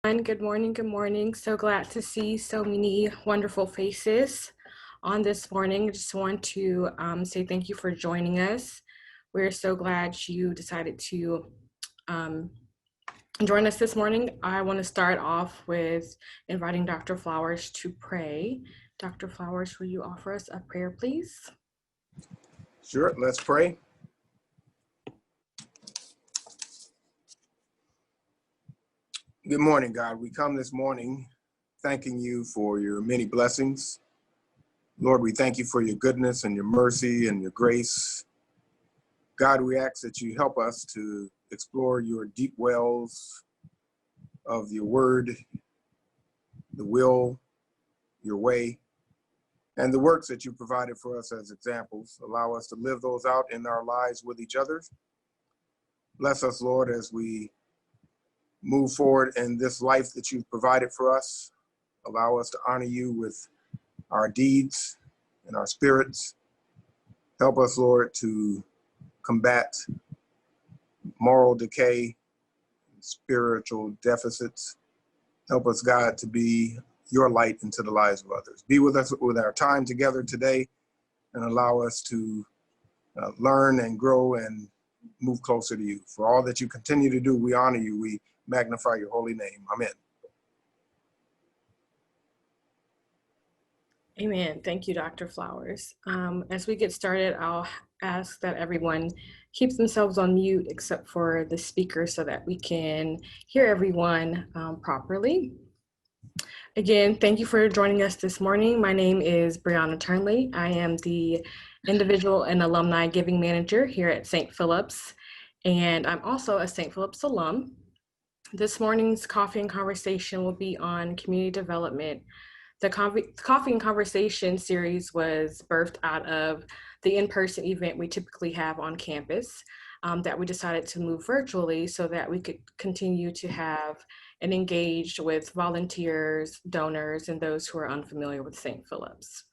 Good morning. Good morning. So glad to see so many wonderful faces on this morning. I just want to say thank you for joining us. We're so glad you decided to join us this morning. I want to start off with inviting Dr. Flowers to pray. Dr. Flowers, will you offer us a prayer, please? Sure, let's pray. Good morning, God. We come this morning thanking you for your many blessings. Lord, we thank you for your goodness and your mercy and your grace. God, we ask that you help us to explore your deep wells of your word, the will, your way, and the works that you provided for us as examples. Allow us to live those out in our lives with each other. Bless us, Lord, as we move forward in this life that you've provided for us. Allow us to honor you with our deeds and our spirits. Help us, Lord, to combat moral decay, spiritual deficits. Help us, God, to be your light into the lives of others. Be with us with our time together today and allow us to learn and grow and move closer to you. For all that you continue to do, we honor you. We magnify your holy name. Amen. Amen. Thank you, Dr. Flowers. As we get started, I'll ask that everyone keeps themselves on mute except for the speaker so that we can hear everyone properly. Again, thank you for joining us this morning. My name is Brianna Turnley. I am the Individual and Alumni Giving Manager here at St. Philip's, and I'm also a St. Philip's alum. This morning's Coffee and Conversation will be on community development. The Coffee and Conversation series was birthed out of the in-person event we typically have on campus that we decided to move virtually so that we could continue to have and engage with volunteers, donors, and those who are unfamiliar with St. Philip's.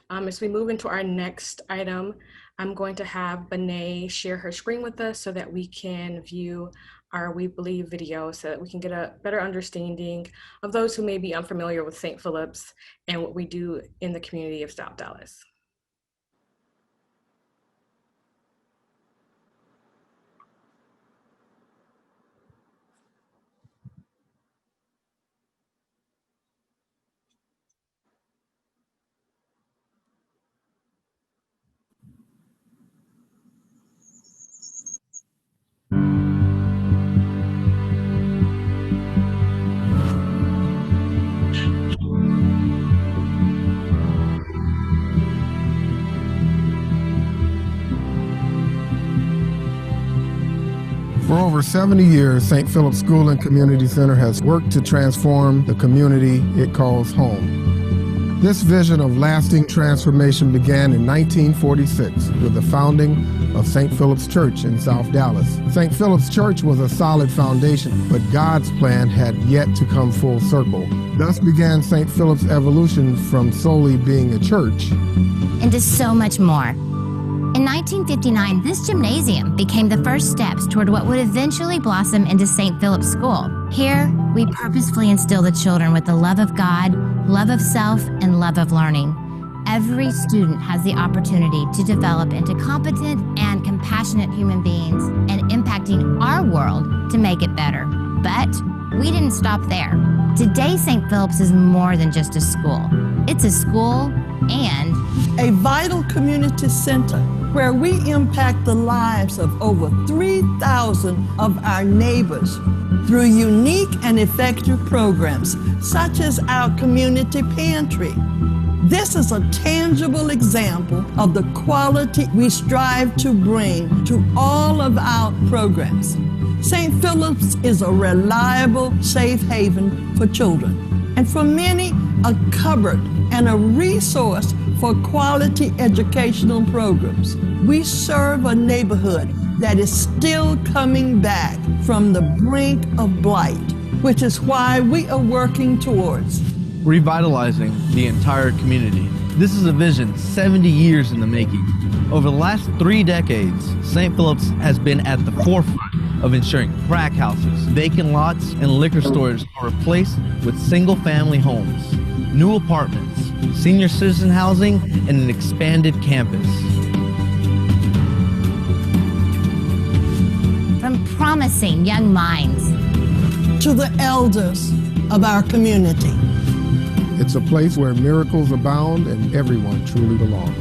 As we move into our next item, I'm going to have Bené share her screen with us so that we can view our We Believe video so that we can get a better understanding of those who may be unfamiliar with St. Philip's and what we do in the community of South Dallas. For over 70 years, St. Philip's School and Community Center has worked to transform the community it calls home. This vision of lasting transformation began in 1946 with the founding of St. Philip's Church in South Dallas. St. Philip's Church was a solid foundation, but God's plan had yet to come full circle. Thus began St. Philip's evolution from solely being a church into so much more. In 1959, this gymnasium became the first steps toward what would eventually blossom into St. Philip's School. Here, we purposefully instill the children with the love of God, love of self, and love of learning. Every student has the opportunity to develop into competent and compassionate human beings and impacting our world to make it better. But we didn't stop there. Today, St. Philip's is more than just a school. It's a school and a vital community center where we impact the lives of over 3,000 of our neighbors through unique and effective programs such as our community pantry. This is a tangible example of the quality we strive to bring to all of our programs. St. Philip's is a reliable, safe haven for children, and for many, a cupboard and a resource for quality educational programs. We serve a neighborhood that is still coming back from the brink of blight, which is why we are working towards revitalizing the entire community. This is a vision 70 years in the making. Over the last 3 decades, St. Philip's has been at the forefront of ensuring crack houses, vacant lots, and liquor stores are replaced with single-family homes, new apartments, senior citizen housing, and an expanded campus. From promising young minds to the elders of our community. It's a place where miracles abound and everyone truly belongs.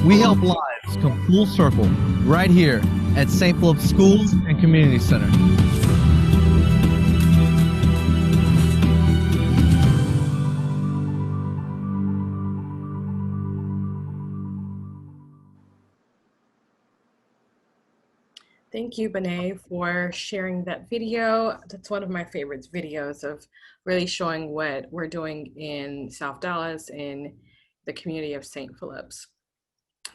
We help lives come full circle right here at St. Philip's Schools and Community Center. Thank you, Benet, for sharing that video. That's one of my favorite videos of really showing what we're doing in South Dallas in the community of St. Philip's.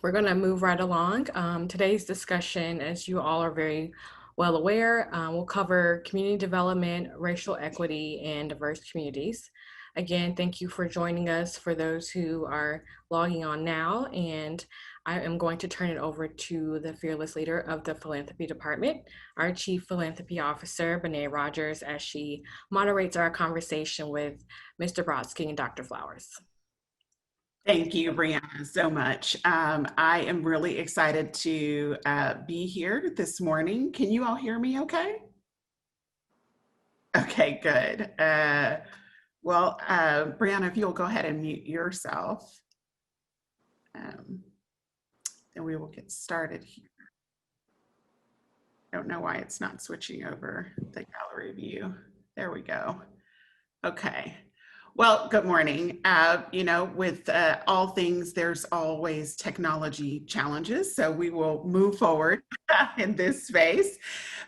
We're going to move right along. Today's discussion, as you all are very well aware, will cover community development, racial equity, and diverse communities. Again, thank you for joining us for those who are logging on now, and I am going to turn it over to the fearless leader of the philanthropy department, our Chief Philanthropy Officer, Benet Rogers, as she moderates our conversation with Mr. Brodsky and Dr. Flowers. Thank you, Brianna, so much. I am really excited to be here this morning. Can you all hear me okay? Okay, good. Brianna, if you'll go ahead and mute yourself, then we will get started here. I don't know why it's not switching over the gallery view. There we go. Okay. Well, good morning. With all things, there's always technology challenges, so we will move forward in this space.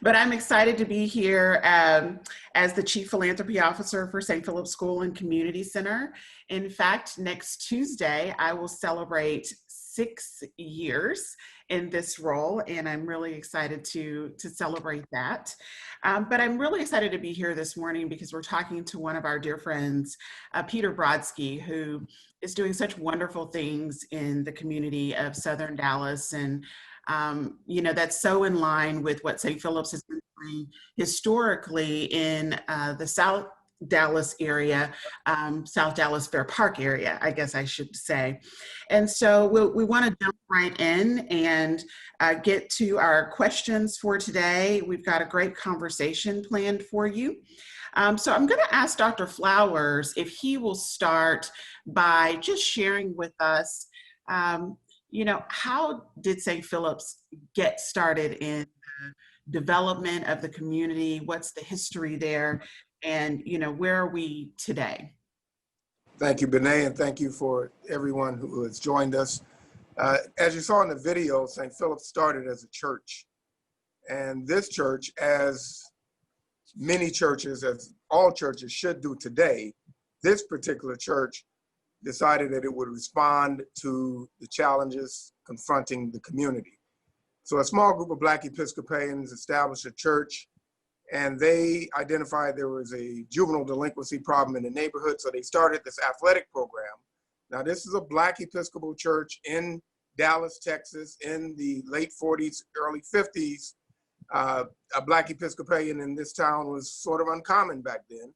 But I'm excited to be here as the Chief Philanthropy Officer for St. Philip's School and Community Center. In fact, next Tuesday, I will celebrate 6 years in this role, and I'm really excited to celebrate that. But I'm really excited to be here this morning because we're talking to one of our dear friends, Peter Brodsky, who is doing such wonderful things in the community of Southern Dallas. And that's so in line with what St. Philip's has been doing historically in the South Dallas area, South Dallas Fair Park area, I guess I should say. And so we want to jump right in and get to our questions for today. We've got a great conversation planned for you. So I'm going to ask Dr. Flowers if he will start by just sharing with us, how did St. Philip's get started in the development of the community? What's the history there? And, where are we today? Thank you, Benet, and thank you for everyone who has joined us. As you saw in the video, St. Philip's started as a church. And this church, as many churches, as all churches should do today, this particular church decided that it would respond to the challenges confronting the community. So a small group of Black Episcopalians established a church, and they identified there was a juvenile delinquency problem in the neighborhood, so they started this athletic program. Now, this is a Black Episcopal church in Dallas, Texas, in the late 40s, early 50s. A Black Episcopalian in this town was sort of uncommon back then,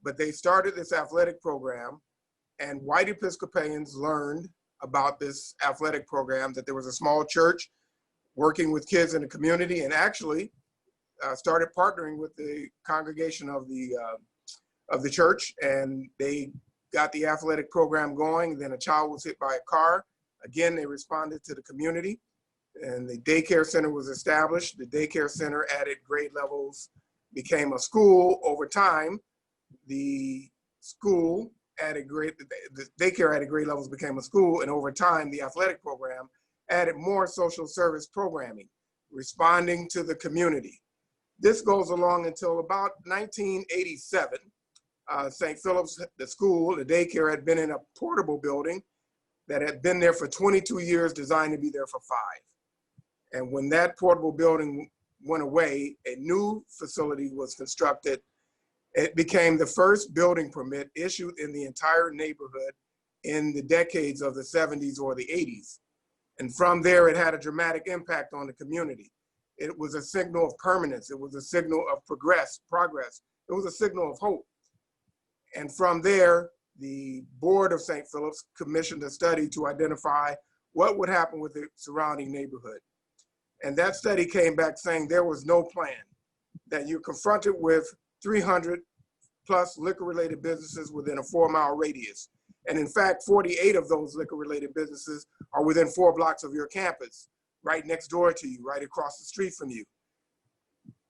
but they started this athletic program, and white Episcopalians learned about this athletic program, that there was a small church working with kids in the community, and actually started partnering with the congregation of the church, and they got the athletic program going. Then a child was hit by a car. Again, they responded to the community, and the daycare center was established. The daycare center added grade levels, became a school. Over time, the school added the daycare added grade levels, became a school, and over time, the athletic program added more social service programming, responding to the community. This goes along until about 1987. St. Philip's, the school, the daycare, had been in a portable building that had been there for 22 years, designed to be there for 5. And when that portable building went away, a new facility was constructed. It became the first building permit issued in the entire neighborhood in the decades of the 70s or the 80s. And from there, it had a dramatic impact on the community. It was a signal of permanence. It was a signal of progress. It was a signal of hope. And from there, the board of St. Philip's commissioned a study to identify what would happen with the surrounding neighborhood. And that study came back saying there was no plan, that you're confronted with 300 plus liquor-related businesses within a 4-mile radius. And in fact, 48 of those liquor-related businesses are within 4 blocks of your campus, right next door to you, right across the street from you.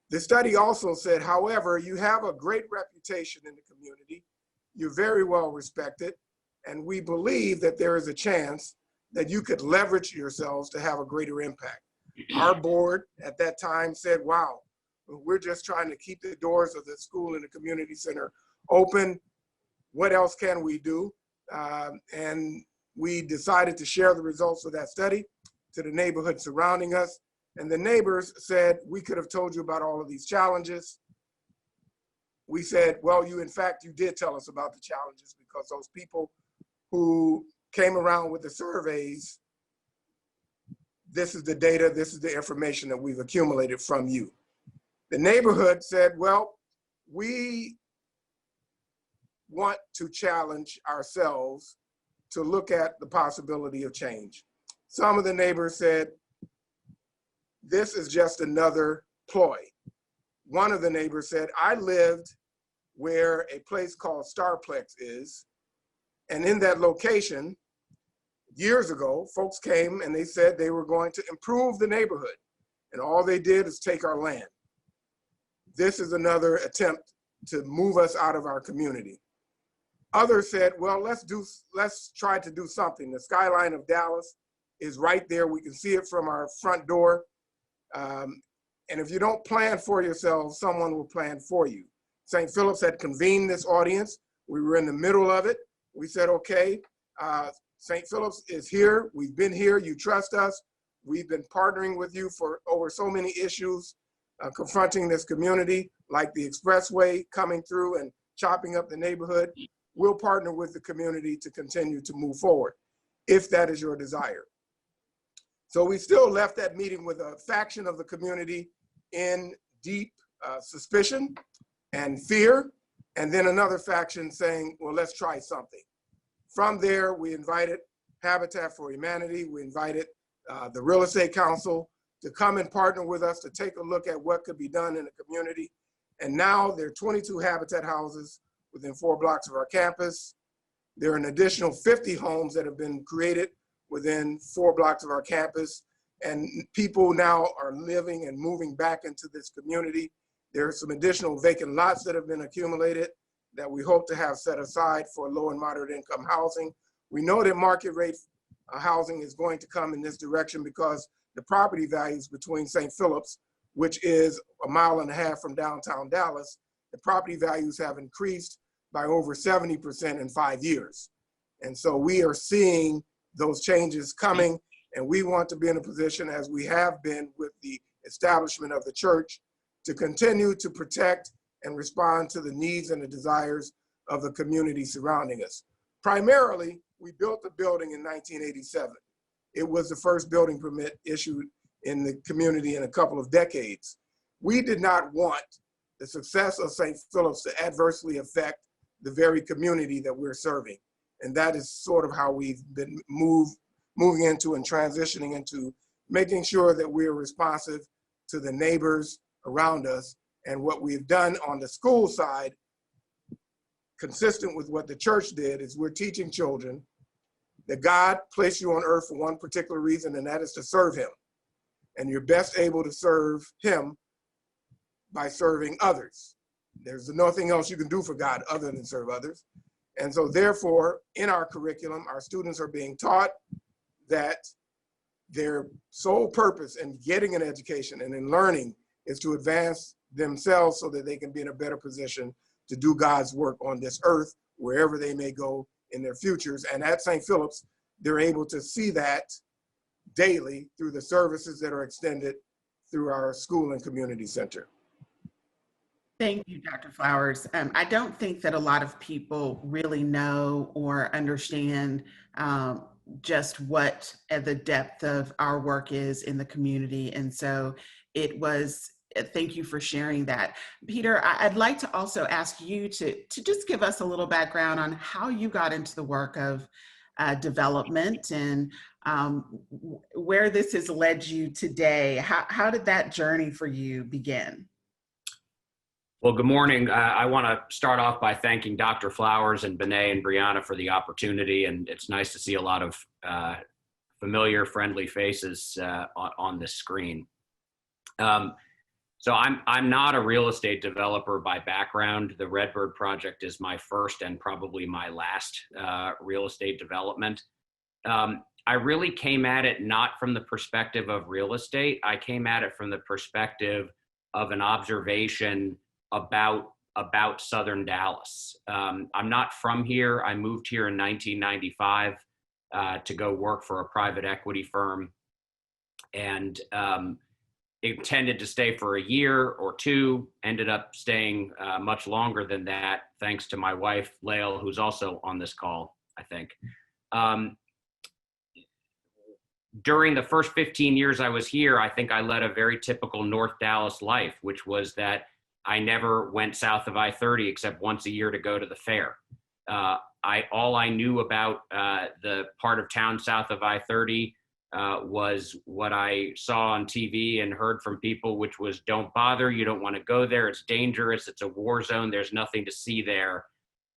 The study also said, however, you have a great reputation in the community. You're very well respected. And we believe that there is a chance that you could leverage yourselves to have a greater impact. Our board at that time said, wow, we're just trying to keep the doors of the school and the community center open. What else can we do? And we decided to share the results of that study to the neighborhood surrounding us. And the neighbors said, we could have told you about all of these challenges. We said, well, in fact, you did tell us about the challenges, because those people who came around with the surveys, this is the data, this is the information that we've accumulated from you. The neighborhood said, well, we want to challenge ourselves to look at the possibility of change. Some of the neighbors said, this is just another ploy. One of the neighbors said, I lived where a place called Starplex is, and in that location, years ago, folks came and they said they were going to improve the neighborhood, and all they did is take our land. This is another attempt to move us out of our community. Others said, well, let's try to do something. The skyline of Dallas is right there. We can see it from our front door. And if you don't plan for yourself, someone will plan for you. St. Philip's had convened this audience. We were in the middle of it. We said, okay, St. Philip's is here. We've been here. You trust us. We've been partnering with you for over so many issues confronting this community, like the expressway coming through and chopping up the neighborhood. We'll partner with the community to continue to move forward, if that is your desire. So we still left that meeting with a faction of the community in deep suspicion and fear, and then another faction saying, well, let's try something. From there, we invited Habitat for Humanity, we invited the Real Estate Council to come and partner with us to take a look at what could be done in the community. And now there are 22 Habitat houses within 4 blocks of our campus. There are an additional 50 homes that have been created within 4 blocks of our campus. And people now are living and moving back into this community. There are some additional vacant lots that have been accumulated that we hope to have set aside for low and moderate income housing. We know that market rate housing is going to come in this direction because the property values between St. Philip's, which is 1.5 miles from downtown Dallas, the property values have increased by over 70% in 5 years. And so we are seeing those changes coming, and we want to be in a position, as we have been with the establishment of the church, to continue to protect and respond to the needs and the desires of the community surrounding us. Primarily, we built the building in 1987. It was the first building permit issued in the community in a couple of decades. We did not want the success of St. Philip's to adversely affect the very community that we're serving. And that is sort of how we've been moving into and transitioning into making sure that we're responsive to the neighbors around us. And what we've done on the school side, consistent with what the church did, is we're teaching children that God placed you on earth for one particular reason, and that is to serve him. And you're best able to serve him by serving others. There's nothing else you can do for God other than serve others. And so therefore, in our curriculum, our students are being taught that their sole purpose in getting an education and in learning is to advance themselves so that they can be in a better position to do God's work on this earth, wherever they may go in their futures. And at St. Philip's, they're able to see that daily through the services that are extended through our school and community center. Thank you, Dr. Flowers. I don't think that a lot of people really know or understand just what the depth of our work is in the community. And so it was, thank you for sharing that. Peter, I'd like to also ask you to just give us a little background on how you got into the work of development and where this has led you today. How did that journey for you begin? Well, good morning. I want to start off by thanking Dr. Flowers and Benet and Brianna for the opportunity, and it's nice to see a lot of familiar, friendly faces on this screen. So I'm not a real estate developer by background. The Redbird project is my first and probably my last real estate development. I really came at it not from the perspective of real estate. I came at it from the perspective of an observation about Southern Dallas. I'm not from here. I moved here in 1995 to go work for a private equity firm, and intended to stay for a year or two, ended up staying much longer than that, thanks to my wife, Lael, who's also on this call, I think. During the first 15 years I was here, I think I led a very typical North Dallas life, which was that I never went south of I-30 except once a year to go to the fair. All I knew about the part of town south of I-30 was what I saw on TV and heard from people, which was, don't bother, you don't want to go there, it's dangerous, it's a war zone, there's nothing to see there.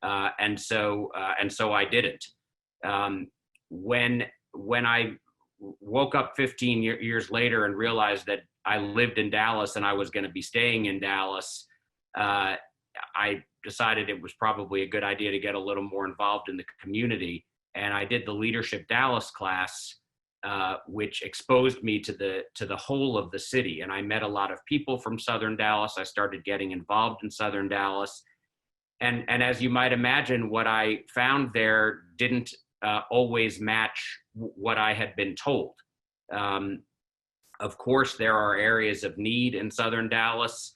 And so I didn't. When I woke up 15 years later and realized that I lived in Dallas and I was going to be staying in Dallas, I decided it was probably a good idea to get a little more involved in the community. And I did the Leadership Dallas class, which exposed me to the whole of the city. And I met a lot of people from Southern Dallas. I started getting involved in Southern Dallas. And as you might imagine, what I found there didn't always match what I had been told. Of course, there are areas of need in Southern Dallas.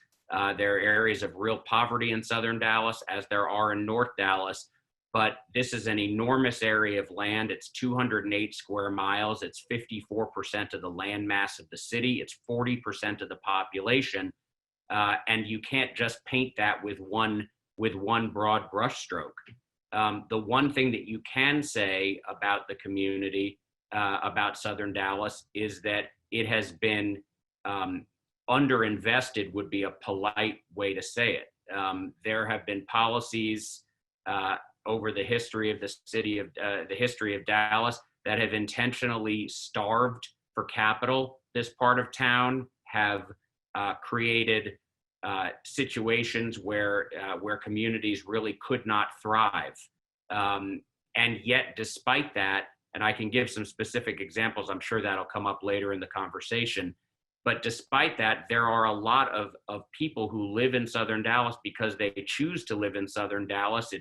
There are areas of real poverty in Southern Dallas, as there are in North Dallas. But this is an enormous area of land. It's 208 square miles. It's 54% of the land mass of the city. It's 40% of the population. And you can't just paint that with one broad brushstroke. The one thing that you can say about the community, about Southern Dallas, is that it has been underinvested, would be a polite way to say it. There have been policies over the history of the history of Dallas that have intentionally starved for capital this part of town, have created situations where communities really could not thrive. And yet, despite that, and I can give some specific examples, I'm sure that'll come up later in the conversation, but despite that, there are a lot of people who live in Southern Dallas because they choose to live in Southern Dallas.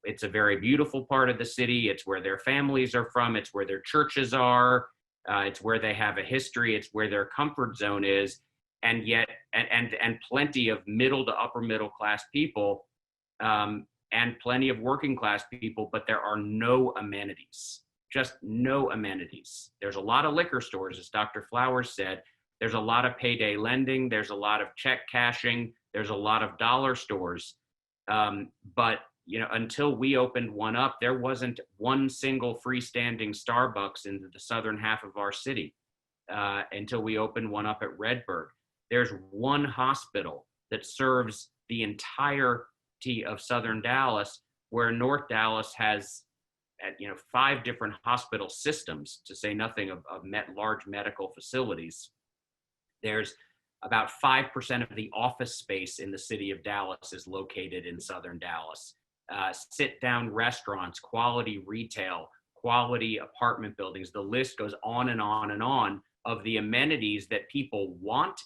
It's a very beautiful part of the city. It's where their families are from. It's where their churches are. It's where they have a history. It's where their comfort zone is. And yet, and plenty of middle to upper middle class people, and plenty of working class people, but there are no amenities, just no amenities. There's a lot of liquor stores, as Dr. Flowers said. There's a lot of payday lending. There's a lot of check cashing. There's a lot of dollar stores. But until we opened one up, there wasn't one single freestanding Starbucks in the southern half of our city until we opened one up at Redbird. There's one hospital that serves the entirety of Southern Dallas, where North Dallas has 5 different hospital systems, to say nothing of large medical facilities. There's about 5% of the office space in the city of Dallas is located in Southern Dallas. Sit-down restaurants, quality retail, quality apartment buildings. The list goes on and on and on of the amenities that people want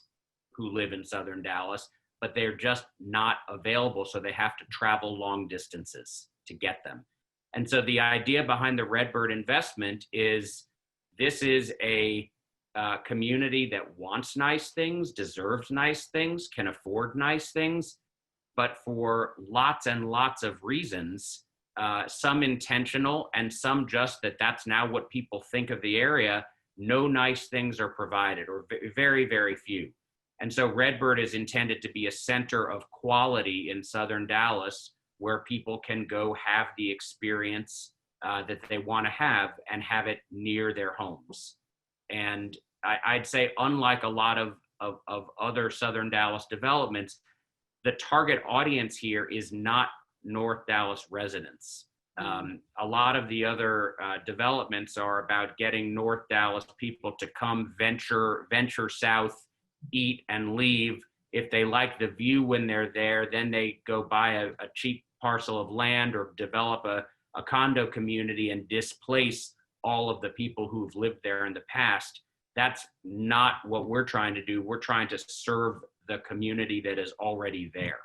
who live in Southern Dallas, but they're just not available, so they have to travel long distances to get them. And so the idea behind the Redbird investment is this is a community that wants nice things, deserves nice things, can afford nice things, but for lots and lots of reasons, some intentional and some just that's now what people think of the area, no nice things are provided, or very, very few. And so Redbird is intended to be a center of quality in Southern Dallas where people can go have the experience that they want to have and have it near their homes. And I'd say, unlike a lot of other Southern Dallas developments, the target audience here is not North Dallas residents. A lot of the other developments are about getting North Dallas people to come venture south, eat and leave. If they like the view when they're there, then they go buy a cheap parcel of land or develop a condo community and displace all of the people who've lived there in the past. That's not what we're trying to do. We're trying to serve the community that is already there.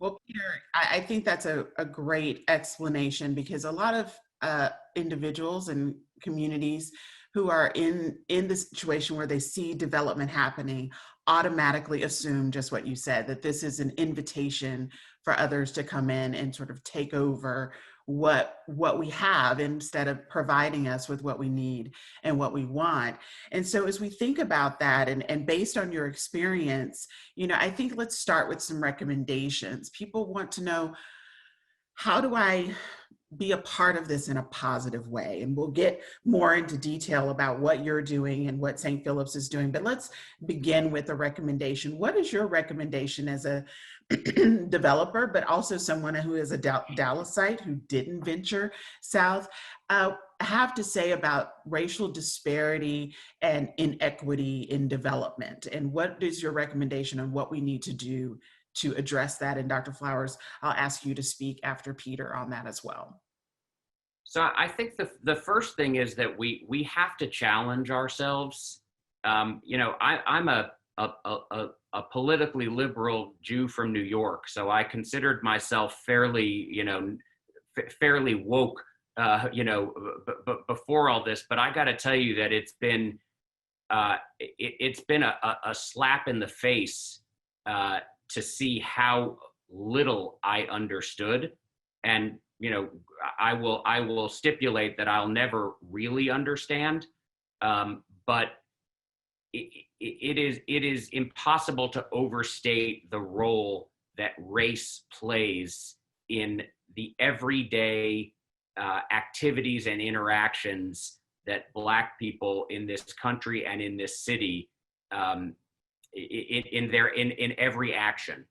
Well, Peter, I think that's a great explanation, because a lot of individuals and communities who are in the situation where they see development happening automatically assume just what you said, that this is an invitation for others to come in and sort of take over what we have, instead of providing us with what we need and what we want. And so as we think about that, and based on your experience, I think let's start with some recommendations. People want to know, how do I be a part of this in a positive way? And we'll get more into detail about what you're doing and what St. Philip's is doing, but let's begin with a recommendation. What is your recommendation as a developer, but also someone who is a Dallasite who didn't venture south, have to say about racial disparity and inequity in development? And what is your recommendation on what we need to do to address that? And Dr. Flowers, I'll ask you to speak after Peter on that as well. So I think the first thing is that we have to challenge ourselves. I'm a politically liberal Jew from New York, so I considered myself fairly woke, before all this. But I got to tell you that it's been a slap in the face to see how little I understood. And I will stipulate that I'll never really understand, but it is impossible to overstate the role that race plays in the everyday activities and interactions that Black people in this country and in this city, in every action.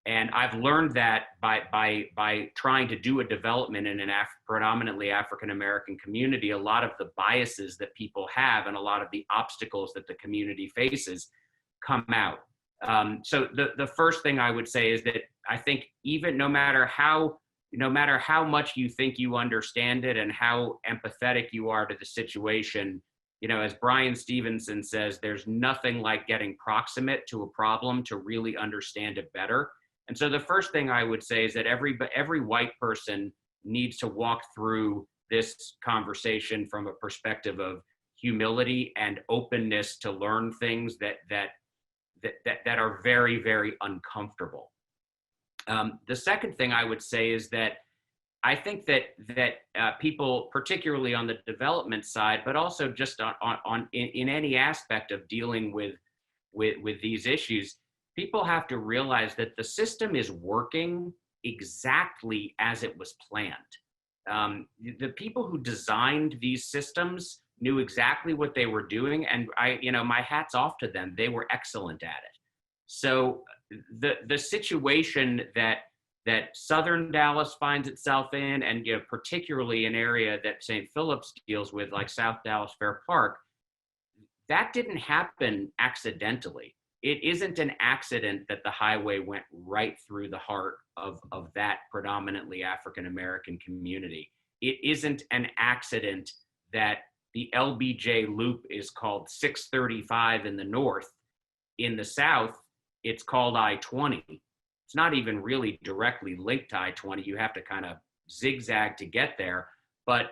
And I've learned that by trying to do a development in an predominantly African-American community, a lot of the biases that people have and a lot of the obstacles that the community faces come out. So the first thing I would say is that I think even no matter how much you think you understand it and how empathetic you are to the situation, as Brian Stevenson says, there's nothing like getting proximate to a problem to really understand it better. And so the first thing I would say is that every white person needs to walk through this conversation from a perspective of humility and openness to learn things that are very, very uncomfortable. The second thing I would say is that I think that people, particularly on the development side, but also just in any aspect of dealing with these issues, people have to realize that the system is working exactly as it was planned. The people who designed these systems knew exactly what they were doing, and my hat's off to them. They were excellent at it. So the situation that Southern Dallas finds itself in, and particularly an area that St. Philip's deals with, like South Dallas Fair Park, that didn't happen accidentally. It isn't an accident that the highway went right through the heart of that predominantly African-American community. It isn't an accident that the LBJ loop is called 635 in the north. In the south, it's called I-20. It's not even really directly linked to I-20. You have to kind of zigzag to get there, but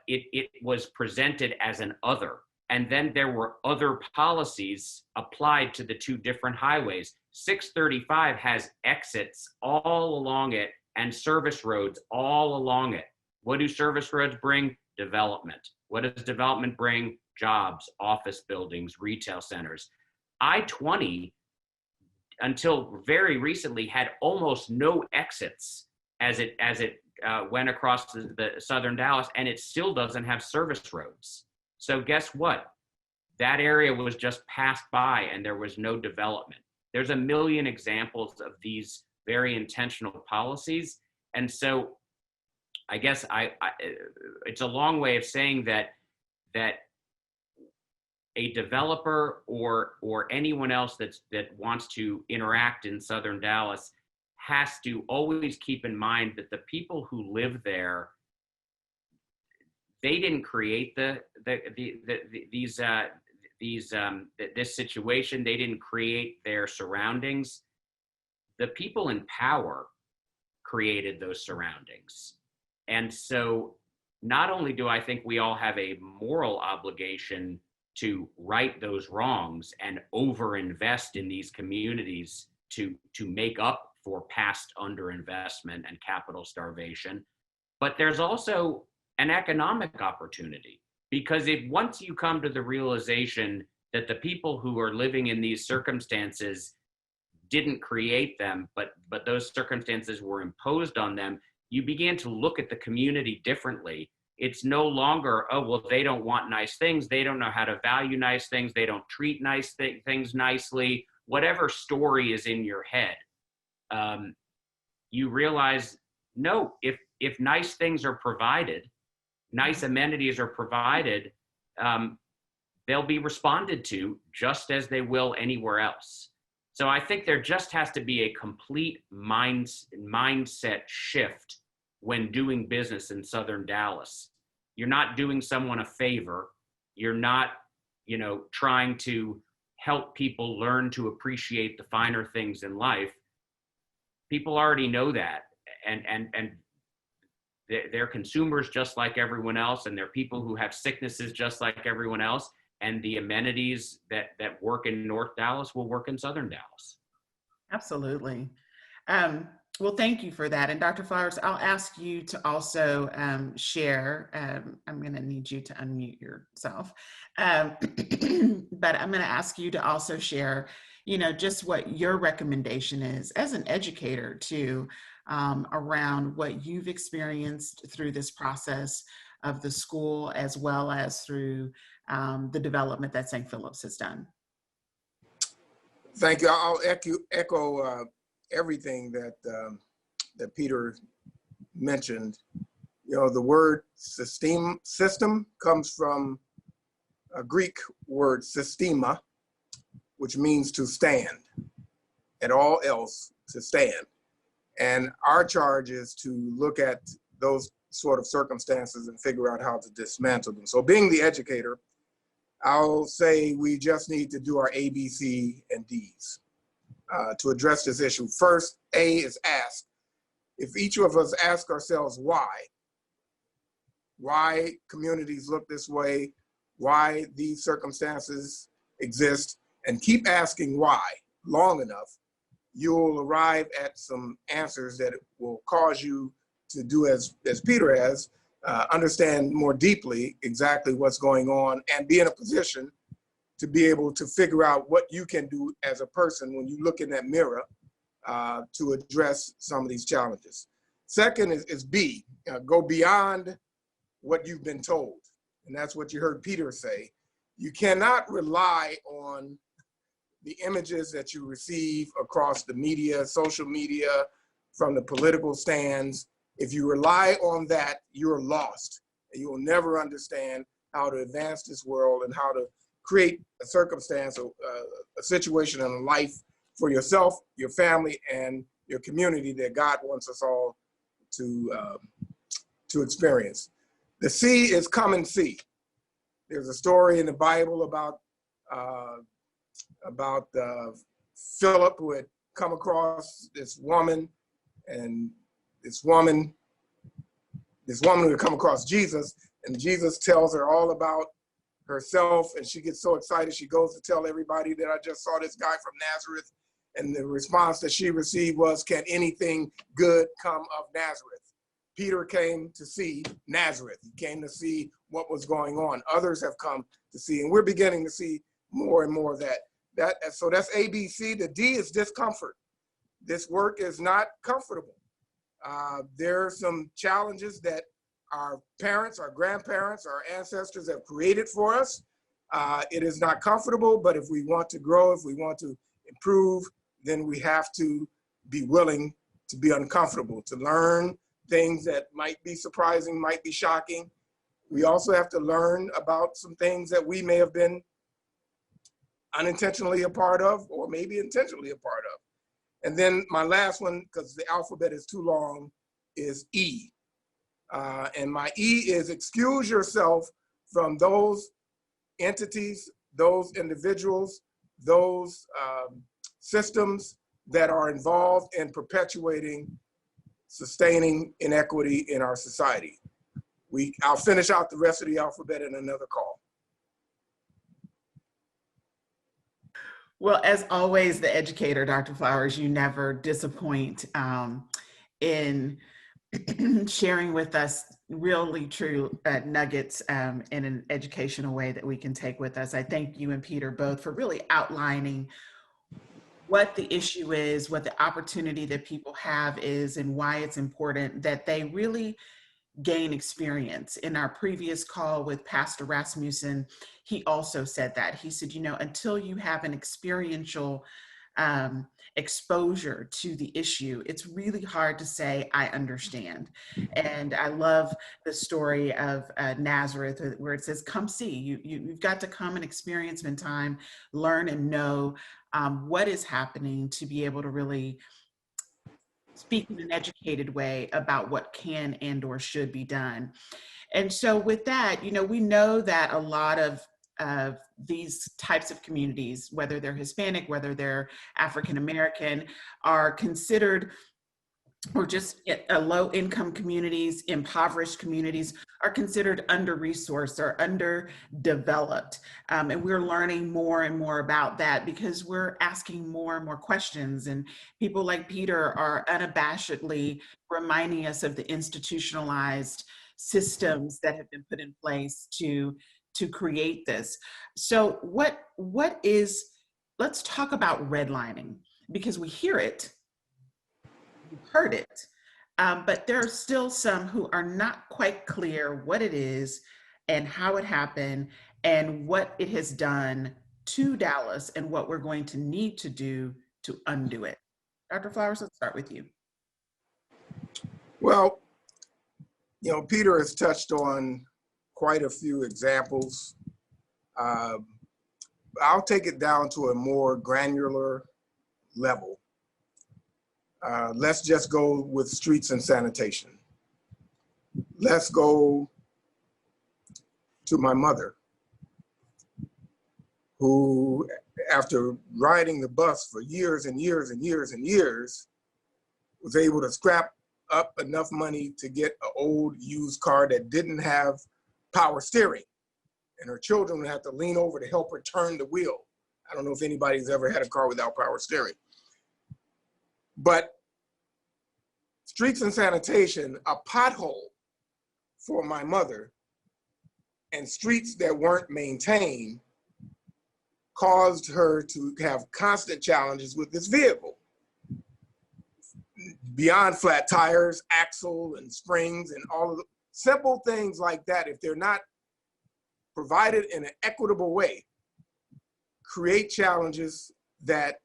it was presented as an other. And then there were other policies applied to the two different highways. 635 has exits all along it and service roads all along it. What do service roads bring? Development. What does development bring? Jobs, office buildings, retail centers. I-20 until very recently had almost no exits as it went across the southern Dallas, and it still doesn't have service roads. So guess what? That area was just passed by and there was no development. There's a million examples of these very intentional policies. And so I guess it's a long way of saying that a developer or anyone else that wants to interact in southern Dallas has to always keep in mind that the people who live there, they didn't create this situation. They didn't create their surroundings. The people in power created those surroundings. And so not only do I think we all have a moral obligation to right those wrongs and overinvest in these communities to make up for past underinvestment and capital starvation, but there's also an economic opportunity. Because if once you come to the realization that the people who are living in these circumstances didn't create them, but those circumstances were imposed on them, you begin to look at the community differently. It's no longer, oh, well, they don't want nice things. They don't know how to value nice things. They don't treat nice things nicely. Whatever story is in your head, you realize, no, if nice things are provided, nice amenities are provided, they'll be responded to just as they will anywhere else. So I think there just has to be a complete mindset shift when doing business in southern Dallas. You're not doing someone a favor. You're not, trying to help people learn to appreciate the finer things in life. People already know that, and they're consumers just like everyone else, and they're people who have sicknesses just like everyone else. And the amenities that work in North Dallas will work in southern Dallas. Absolutely. Well, thank you for that. And Dr. Flowers, I'll ask you to also share. I'm going to need you to unmute yourself. But I'm going to ask you to also share, just what your recommendation is as an educator too, around what you've experienced through this process of the school, as well as through the development that St. Philip's has done. Thank you. I'll echo everything that Peter mentioned. The word system comes from a Greek word systema, which means to stand, and all else to stand. And our charge is to look at those sort of circumstances and figure out how to dismantle them. So being the educator, I'll say we just need to do our A, B, C, and D's to address this issue. First, A is ask. If each of us ask ourselves why communities look this way, why these circumstances exist, and keep asking why long enough, you'll arrive at some answers that will cause you to do as Peter has, understand more deeply exactly what's going on and be in a position to be able to figure out what you can do as a person when you look in that mirror to address some of these challenges. Second is B, go beyond what you've been told. And that's what you heard Peter say. You cannot rely on the images that you receive across the media, social media, from the political stands. If you rely on that, you're lost. And you will never understand how to advance this world and how to create a circumstance, a situation in a life for yourself, your family, and your community that God wants us all to experience. The C is come and see. There's a story in the Bible about Philip, who had come across this woman, and this woman who had come across Jesus, and Jesus tells her all about herself, and she gets so excited she goes to tell everybody that I just saw this guy from Nazareth, and the response that she received was, can anything good come of Nazareth? Peter came to see Nazareth. He came to see what was going on. Others have come to see, and we're beginning to see more and more of that. So that's ABC. The D is discomfort. This work is not comfortable. There are some challenges that our parents, our grandparents, our ancestors have created for us. It is not comfortable, but if we want to grow, if we want to improve, then we have to be willing to be uncomfortable, to learn things that might be surprising, might be shocking. We also have to learn about some things that we may have been unintentionally a part of, or maybe intentionally a part of. And then my last one, because the alphabet is too long, is E. And my E is excuse yourself from those entities, those individuals, those systems that are involved in perpetuating, sustaining inequity in our society. I'll finish out the rest of the alphabet in another call. Well, as always, the educator, Dr. Flowers, you never disappoint in sharing with us really true nuggets in an educational way that we can take with us. I thank you and Peter both for really outlining what the issue is, what the opportunity that people have is, and why it's important that they really gain experience. In our previous call with Pastor Rasmussen, he also said that. He said, you know, until you have an experiential exposure to the issue, it's really hard to say, I understand. And I love the story of Nazareth, where it says, come see. You've got to come and experience, spend time, learn and know what is happening to be able to really speak in an educated way about what can and or should be done. And so with that, you know, we know that a lot of these types of communities, whether they're Hispanic, whether they're African American, are considered, or just low-income communities, impoverished communities, are considered under-resourced or underdeveloped. And we're learning more and more about that because we're asking more and more questions. And people like Peter are unabashedly reminding us of the institutionalized systems that have been put in place to create this. So let's talk about redlining, because we hear it, you've heard it, but there are still some who are not quite clear what it is and how it happened and what it has done to Dallas and what we're going to need to do to undo it. Dr. Flowers, let's start with you. Well, you know, Peter has touched on quite a few examples. I'll take it down to a more granular level. Let's just go with streets and sanitation. Let's go to my mother, who, after riding the bus for years and years and years and years, was able to scrap up enough money to get an old used car that didn't have power steering. And her children would have to lean over to help her turn the wheel. I don't know if anybody's ever had a car without power steering. But streets and sanitation, a pothole for my mother, and streets that weren't maintained caused her to have constant challenges with this vehicle. Beyond flat tires, axle and springs and all of the simple things like that, if they're not provided in an equitable way, create challenges that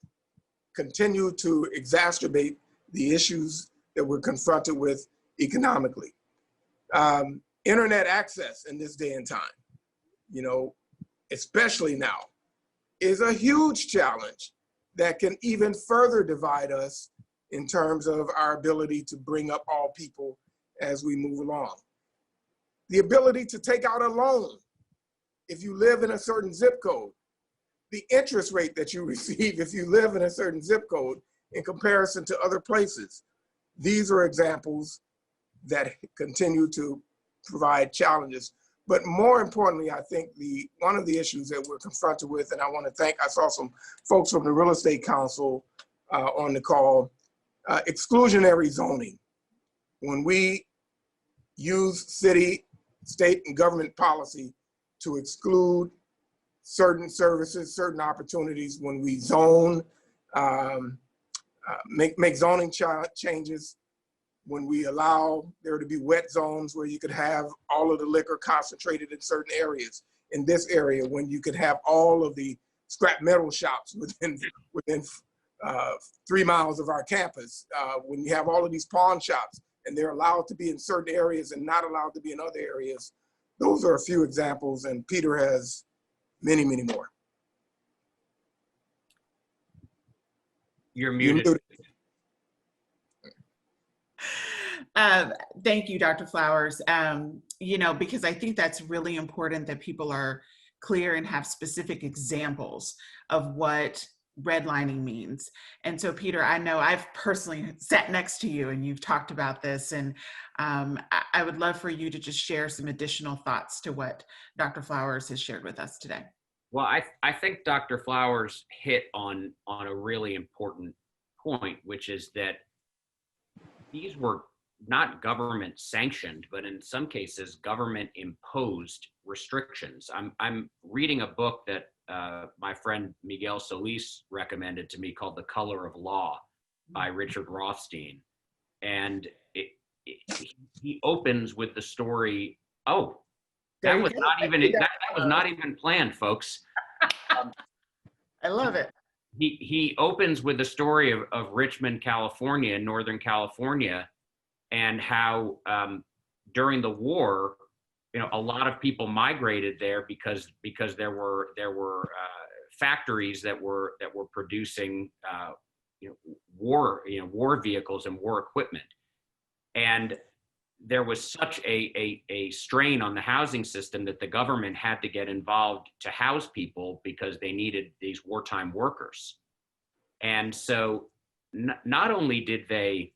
continue to exacerbate the issues that we're confronted with economically. Internet access in this day and time, you know, especially now, is a huge challenge that can even further divide us in terms of our ability to bring up all people as we move along. The ability to take out a loan if you live in a certain zip code, the interest rate that you receive if you live in a certain zip code in comparison to other places. These are examples that continue to provide challenges. But more importantly, I think one of the issues that we're confronted with, and I want to thank, I saw some folks from the Real Estate Council on the call, exclusionary zoning. When we use city, state, and government policy to exclude certain services, certain opportunities when we zone, make zoning changes, when we allow there to be wet zones where you could have all of the liquor concentrated in certain areas. In this area, when you could have all of the scrap metal shops within 3 miles of our campus, when you have all of these pawn shops and they're allowed to be in certain areas and not allowed to be in other areas. Those are a few examples, and Peter has many, many more. You're muted. Thank you, Dr. Flowers. You know, because I think that's really important that people are clear and have specific examples of what redlining means. And so, Peter, I know I've personally sat next to you and you've talked about this, and I would love for you to just share some additional thoughts to what Dr. Flowers has shared with us today. Well, I think Dr. Flowers hit on a really important point, which is that these were not government sanctioned, but in some cases government imposed restrictions. I'm reading a book that my friend Miguel Solis recommended to me called The Color of Law by Richard Rothstein. And he opens with the story, that was not even planned, folks. I love it. He opens with the story of Richmond, California, Northern California, and how during the war, a lot of people migrated there because there were factories that were producing war vehicles and war equipment, and there was such a strain on the housing system that the government had to get involved to house people because they needed these wartime workers. And so not only did they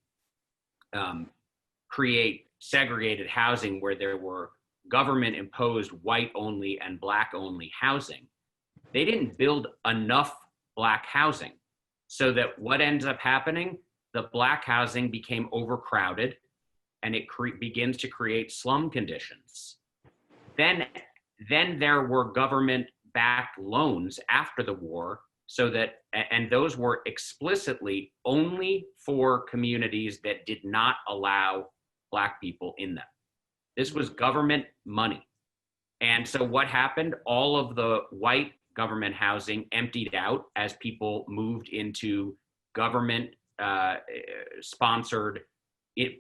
create segregated housing where there were government imposed white only and black only housing, they didn't build enough black housing, so that what ends up happening, the black housing became overcrowded, and it begins to create slum conditions. Then there were government-backed loans after the war, so that, and those were explicitly only for communities that did not allow Black people in them. This was government money. And so what happened? All of the white government housing emptied out as people moved into government sponsored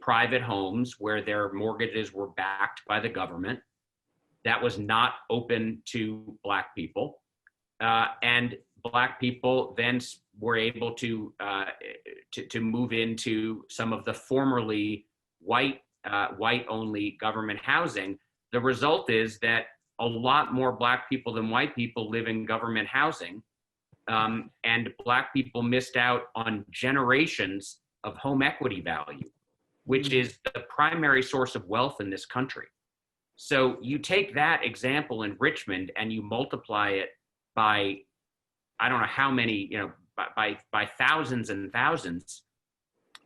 private homes where their mortgages were backed by the government. That was not open to Black people. And Black people then were able to move into some of the formerly white only government housing. The result is that a lot more Black people than white people live in government housing, and Black people missed out on generations of home equity value, which is the primary source of wealth in this country. So you take that example in Richmond and you multiply it by, I don't know how many, by thousands and thousands.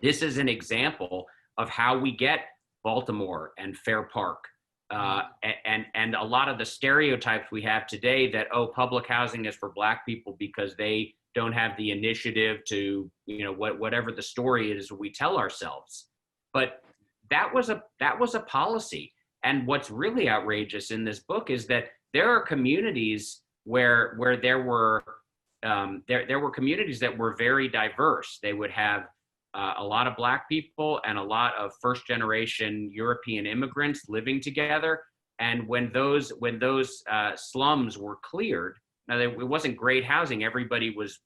This is an example of how we get Baltimore and Fair Park, and a lot of the stereotypes we have today that, public housing is for Black people because they don't have the initiative to, whatever the story is we tell ourselves. But that was a policy. And what's really outrageous in this book is that there are communities where there were communities that were very diverse. They would have a lot of Black people and a lot of first generation European immigrants living together. And when those slums were cleared, now it wasn't great housing. Everybody was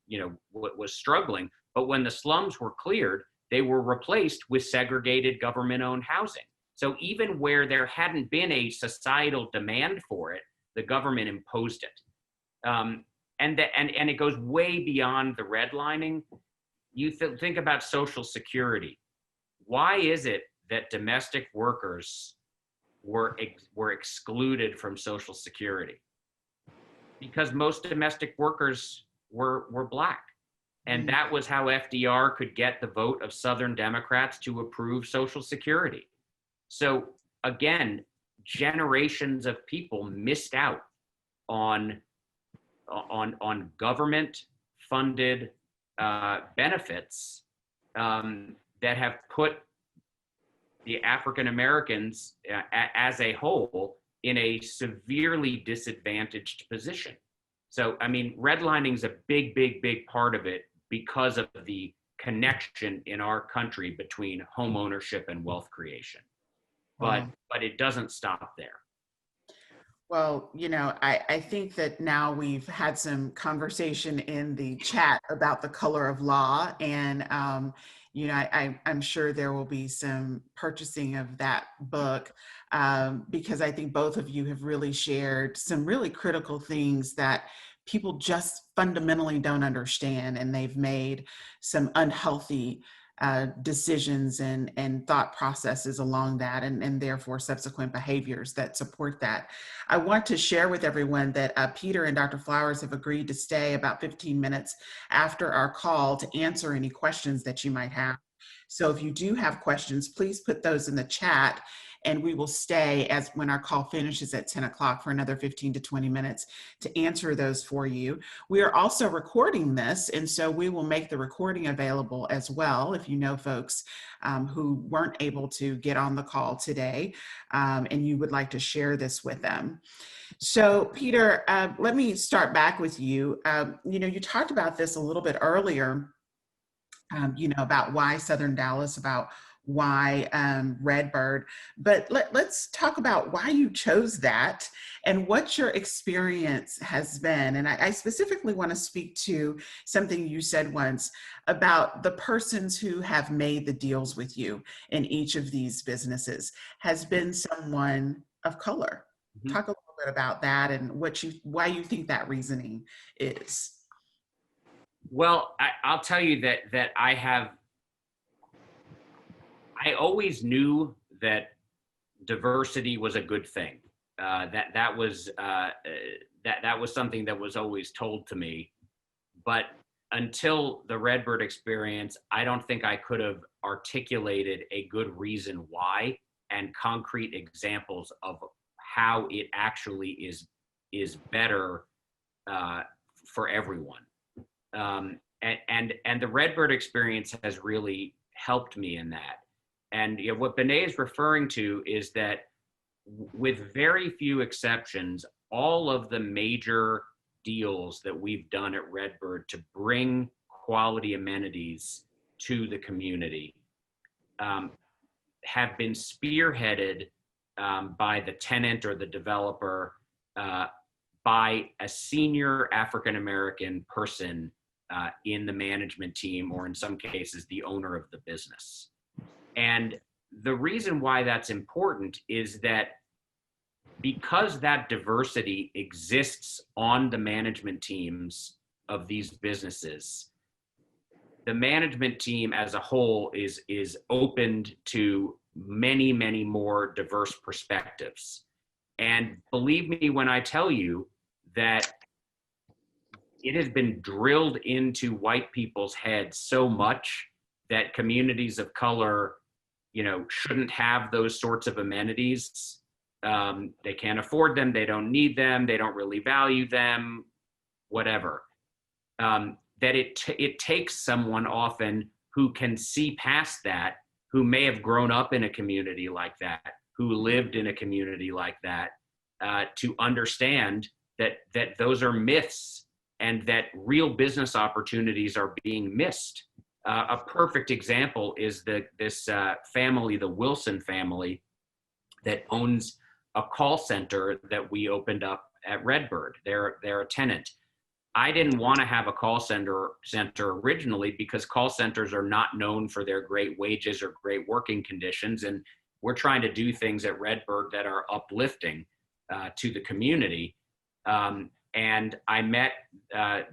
struggling. But when the slums were cleared, they were replaced with segregated government-owned housing. So even where there hadn't been a societal demand for it, the government imposed it. And it goes way beyond the redlining. You think about Social Security. Why is it that domestic workers were excluded from Social Security? Because most domestic workers were Black. And that was how FDR could get the vote of Southern Democrats to approve Social Security. So again, generations of people missed out on on government funded benefits that have put the African Americans as a whole in a severely disadvantaged position. So, I mean, redlining is a big, big, big part of it because of the connection in our country between home ownership and wealth creation. But it doesn't stop there. Well, you know, I think that now we've had some conversation in the chat about the color of law, and you know, I'm sure there will be some purchasing of that book, because I think both of you have really shared some really critical things that people just fundamentally don't understand, and they've made some unhealthy decisions and thought processes along that, and therefore subsequent behaviors that support that. I want to share with everyone that Peter and Dr. Flowers have agreed to stay about 15 minutes after our call to answer any questions that you might have. So if you do have questions, please put those in the chat, and we will stay as when our call finishes at 10 o'clock for another 15 to 20 minutes to answer those for you. We are also recording this, and so we will make the recording available as well if you know folks who weren't able to get on the call today, and you would like to share this with them. So Peter, let me start back with you. You know, you talked about this a little bit earlier, you know, about why Southern Dallas, about why Redbird, but let's talk about why you chose that and what your experience has been. And I specifically want to speak to something you said once about the persons who have made the deals with you in each of these businesses has been someone of color. Mm-hmm. Talk a little bit about that and why you think that reasoning is. Well, I'll tell you that I always knew that diversity was a good thing. That was something that was always told to me. But until the Redbird experience, I don't think I could have articulated a good reason why and concrete examples of how it actually is better for everyone. And the Redbird experience has really helped me in that. And you know, what Benet is referring to is that with very few exceptions, all of the major deals that we've done at Redbird to bring quality amenities to the community have been spearheaded by the tenant or the developer, by a senior African-American person in the management team, or in some cases, the owner of the business. And the reason why that's important is that because that diversity exists on the management teams of these businesses, the management team as a whole is opened to many, many more diverse perspectives. And believe me when I tell you that it has been drilled into white people's heads so much that communities of color, you know, shouldn't have those sorts of amenities. They can't afford them. They don't need them. They don't really value them, whatever. That it takes someone often who can see past that, who may have grown up in a community like that, who lived in a community like that, to understand that those are myths and that real business opportunities are being missed. A perfect example is this family, the Wilson family, that owns a call center that we opened up at Redbird. They're a tenant. I didn't want to have a call center originally because call centers are not known for their great wages or great working conditions, and we're trying to do things at Redbird that are uplifting to the community. And I met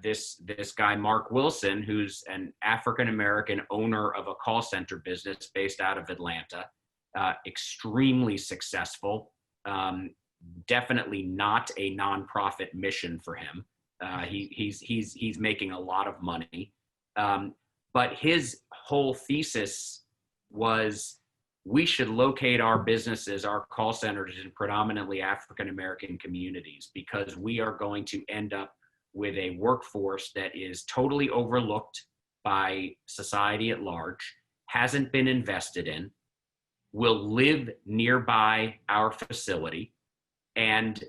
this guy, Mark Wilson, who's an African-American owner of a call center business based out of Atlanta, extremely successful, definitely not a nonprofit mission for him. He's making a lot of money. But his whole thesis was we should locate our businesses, our call centers in predominantly African-American communities, because we are going to end up with a workforce that is totally overlooked by society at large, hasn't been invested in, will live nearby our facility, and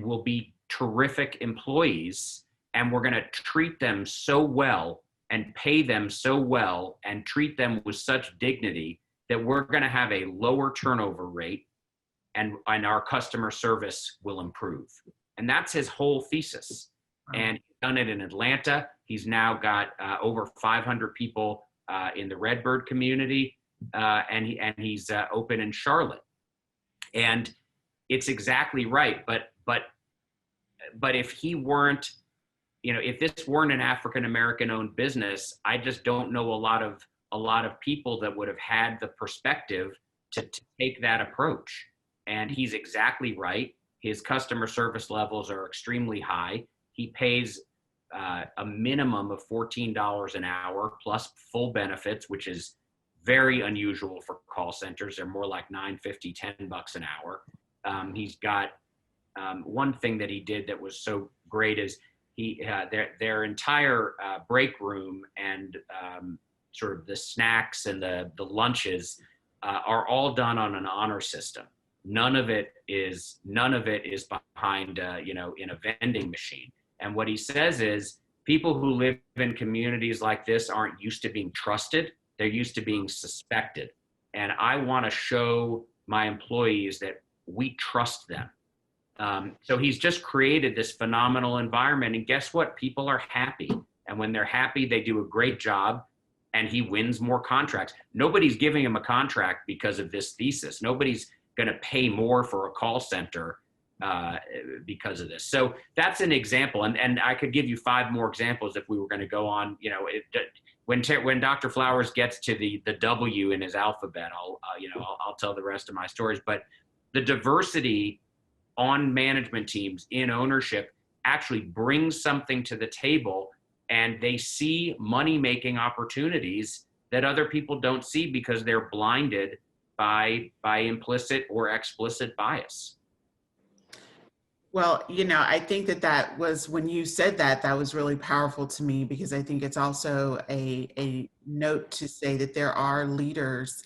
will be terrific employees, and we're going to treat them so well and pay them so well and treat them with such dignity that we're going to have a lower turnover rate, and our customer service will improve. And that's his whole thesis. And he's done it in Atlanta. He's now got over 500 people in the Redbird community, and he's open in Charlotte. And it's exactly right. But if he weren't, if this weren't an African-American owned business, I just don't know a lot of people that would have had the perspective to take that approach. And he's exactly right. His customer service levels are extremely high. He pays a minimum of $14 an hour plus full benefits, which is very unusual for call centers. They're more like $9.50, $10 an hour. He's got one thing that he did that was so great is their entire break room and sort of the snacks and the lunches are all done on an honor system. None of it is behind in a vending machine. And what he says is people who live in communities like this aren't used to being trusted. They're used to being suspected. And I want to show my employees that we trust them. So he's just created this phenomenal environment. And guess what? People are happy. And when they're happy, they do a great job, and he wins more contracts. Nobody's giving him a contract because of this thesis. Nobody's going to pay more for a call center because of this. So that's an example. And I could give you 5 more examples if we were going to go on. When Dr. Flowers gets to the W in his alphabet, I'll tell the rest of my stories. But the diversity on management teams, in ownership, actually brings something to the table, and they see money-making opportunities that other people don't see because they're blinded by implicit or explicit bias. Well, I think that was, when you said that was really powerful to me, because I think it's also a note to say that there are leaders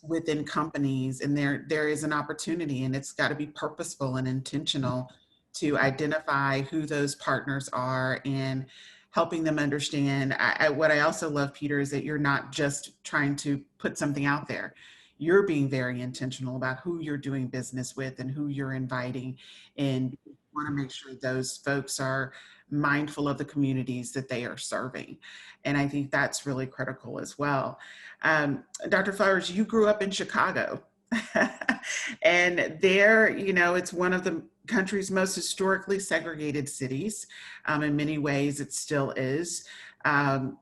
within companies, and there is an opportunity, and it's got to be purposeful and intentional to identify who those partners are and helping them understand. What I also love, Peter, is that you're not just trying to put something out there. You're being very intentional about who you're doing business with and who you're inviting, and you want to make sure those folks are mindful of the communities that they are serving. And I think that's really critical as well. Dr. Flowers, you grew up in Chicago. And there, it's one of the country's most historically segregated cities. In many ways, it still is. What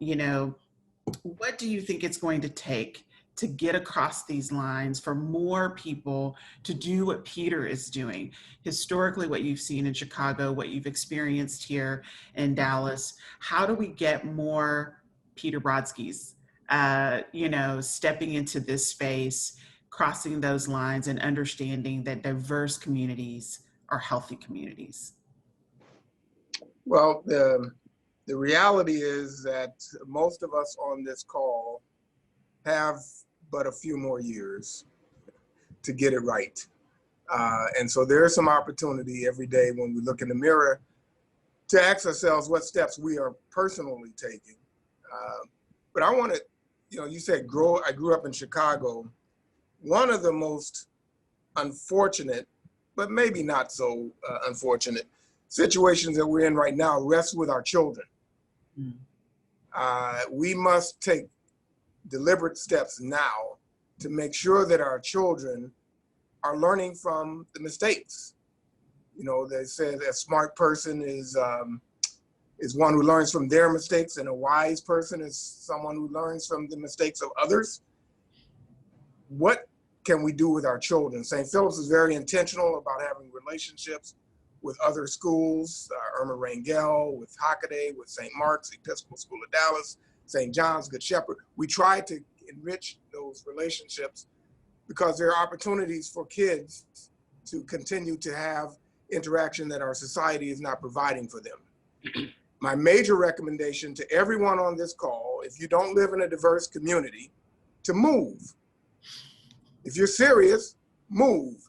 do you think it's going to take to get across these lines for more people to do what Peter is doing? Historically, what you've seen in Chicago, what you've experienced here in Dallas, how do we get more Peter Brodskys, stepping into this space, crossing those lines, and understanding that diverse communities are healthy communities? Well, the reality is that most of us on this call have but a few more years to get it right. And so there is some opportunity every day when we look in the mirror to ask ourselves what steps we are personally taking. But I want to, you said I grew up in Chicago. One of the most unfortunate, but maybe not so unfortunate situations that we're in right now rests with our children. We must take deliberate steps now to make sure that our children are learning from the mistakes. They say that a smart person is one who learns from their mistakes, and a wise person is someone who learns from the mistakes of others. What can we do with our children? St. Philip's is very intentional about having relationships with other schools, Irma Rangel, with Hockaday, with St. Mark's, Episcopal School of Dallas, St. John's, Good Shepherd. We try to enrich those relationships because there are opportunities for kids to continue to have interaction that our society is not providing for them. My major recommendation to everyone on this call, if you don't live in a diverse community, to move. If you're serious, move.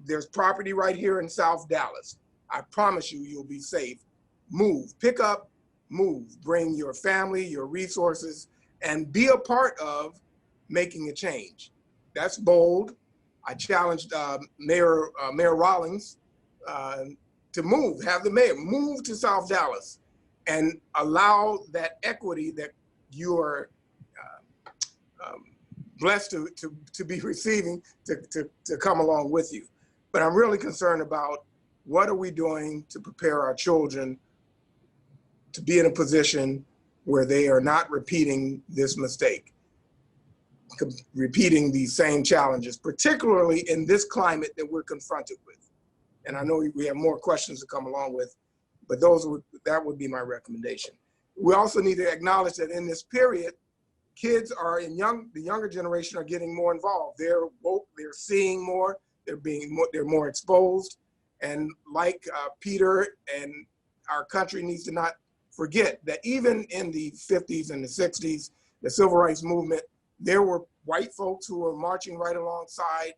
There's property right here in South Dallas. I promise you, you'll be safe. Move, pick up, move. Bring your family, your resources, and be a part of making a change. That's bold. I challenged Mayor Rawlings to move, have the mayor move to South Dallas and allow that equity that you are blessed to be receiving to come along with you. But I'm really concerned about what are we doing to prepare our children to be in a position where they are not repeating this mistake, repeating these same challenges, particularly in this climate that we're confronted with. And I know we have more questions to come along with, but that would be my recommendation. We also need to acknowledge that in this period, kids are the younger generation are getting more involved. They're woke, they're seeing more, they're more exposed. And like Peter, and our country needs to not forget that even in the 50s and the 60s, the civil rights movement, there were white folks who were marching right alongside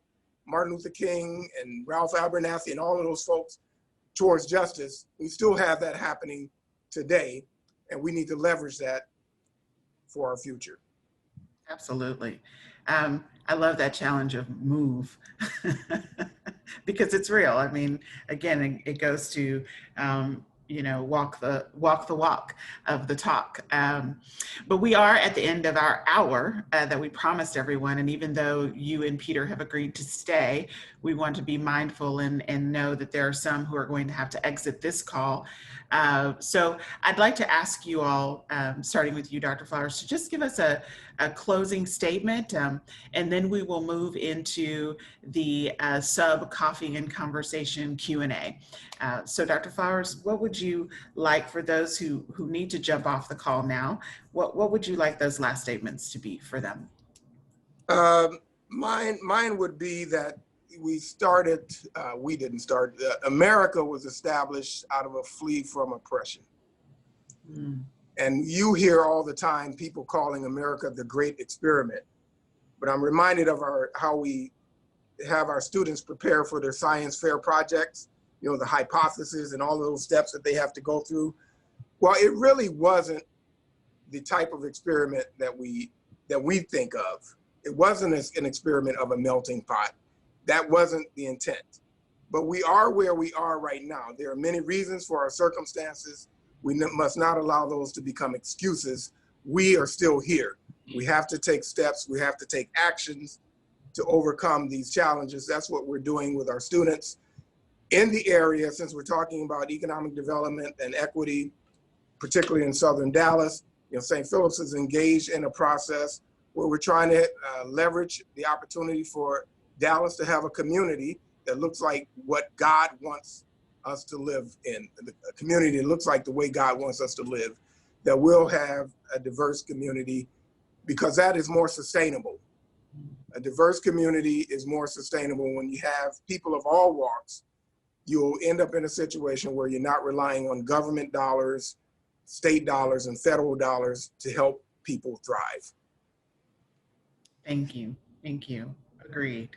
Martin Luther King and Ralph Abernathy and all of those folks towards justice. We still have that happening today, and we need to leverage that for our future. Absolutely. I love that challenge of move because it's real. I mean, again, it goes to, walk the walk of the talk. But we are at the end of our hour that we promised everyone. And even though you and Peter have agreed to stay, we want to be mindful and know that there are some who are going to have to exit this call. So I'd like to ask you all, starting with you, Dr. Flowers, to just give us a closing statement, and then we will move into the sub-coffee and conversation Q&A. So Dr. Flowers, what would you like for those who need to jump off the call now? What would you like those last statements to be for them? Mine would be that we didn't start, America was established out of a flee from oppression. And you hear all the time people calling America the great experiment. But I'm reminded of how we have our students prepare for their science fair projects, the hypothesis and all of those steps that they have to go through. Well, it really wasn't the type of experiment that we think of. It wasn't an experiment of a melting pot. That wasn't the intent. But we are where we are right now. There are many reasons for our circumstances. We must not allow those to become excuses. We are still here. We have to take steps. We have to take actions to overcome these challenges. That's what we're doing with our students in the area. Since we're talking about economic development and equity, particularly in Southern Dallas, St. Philip's is engaged in a process where we're trying to leverage the opportunity for Dallas to have a community that looks like what God wants us to live in, a community that looks like the way God wants us to live, that will have a diverse community, because that is more sustainable. A diverse community is more sustainable when you have people of all walks. You'll end up in a situation where you're not relying on government dollars, state dollars, and federal dollars to help people thrive. Thank you. Thank you. Agreed.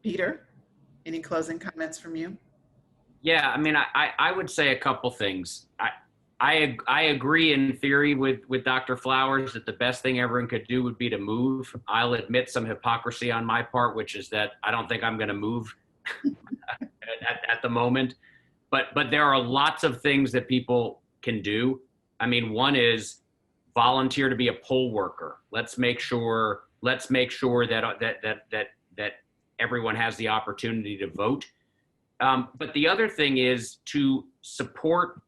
Peter, any closing comments from you? Yeah, I mean, I would say a couple things. I agree in theory with Dr. Flowers that the best thing everyone could do would be to move. I'll admit some hypocrisy on my part, which is that I don't think I'm going to move at the moment. But there are lots of things that people can do. I mean, one is volunteer to be a poll worker. Let's make sure that everyone has the opportunity to vote. But the other thing is to support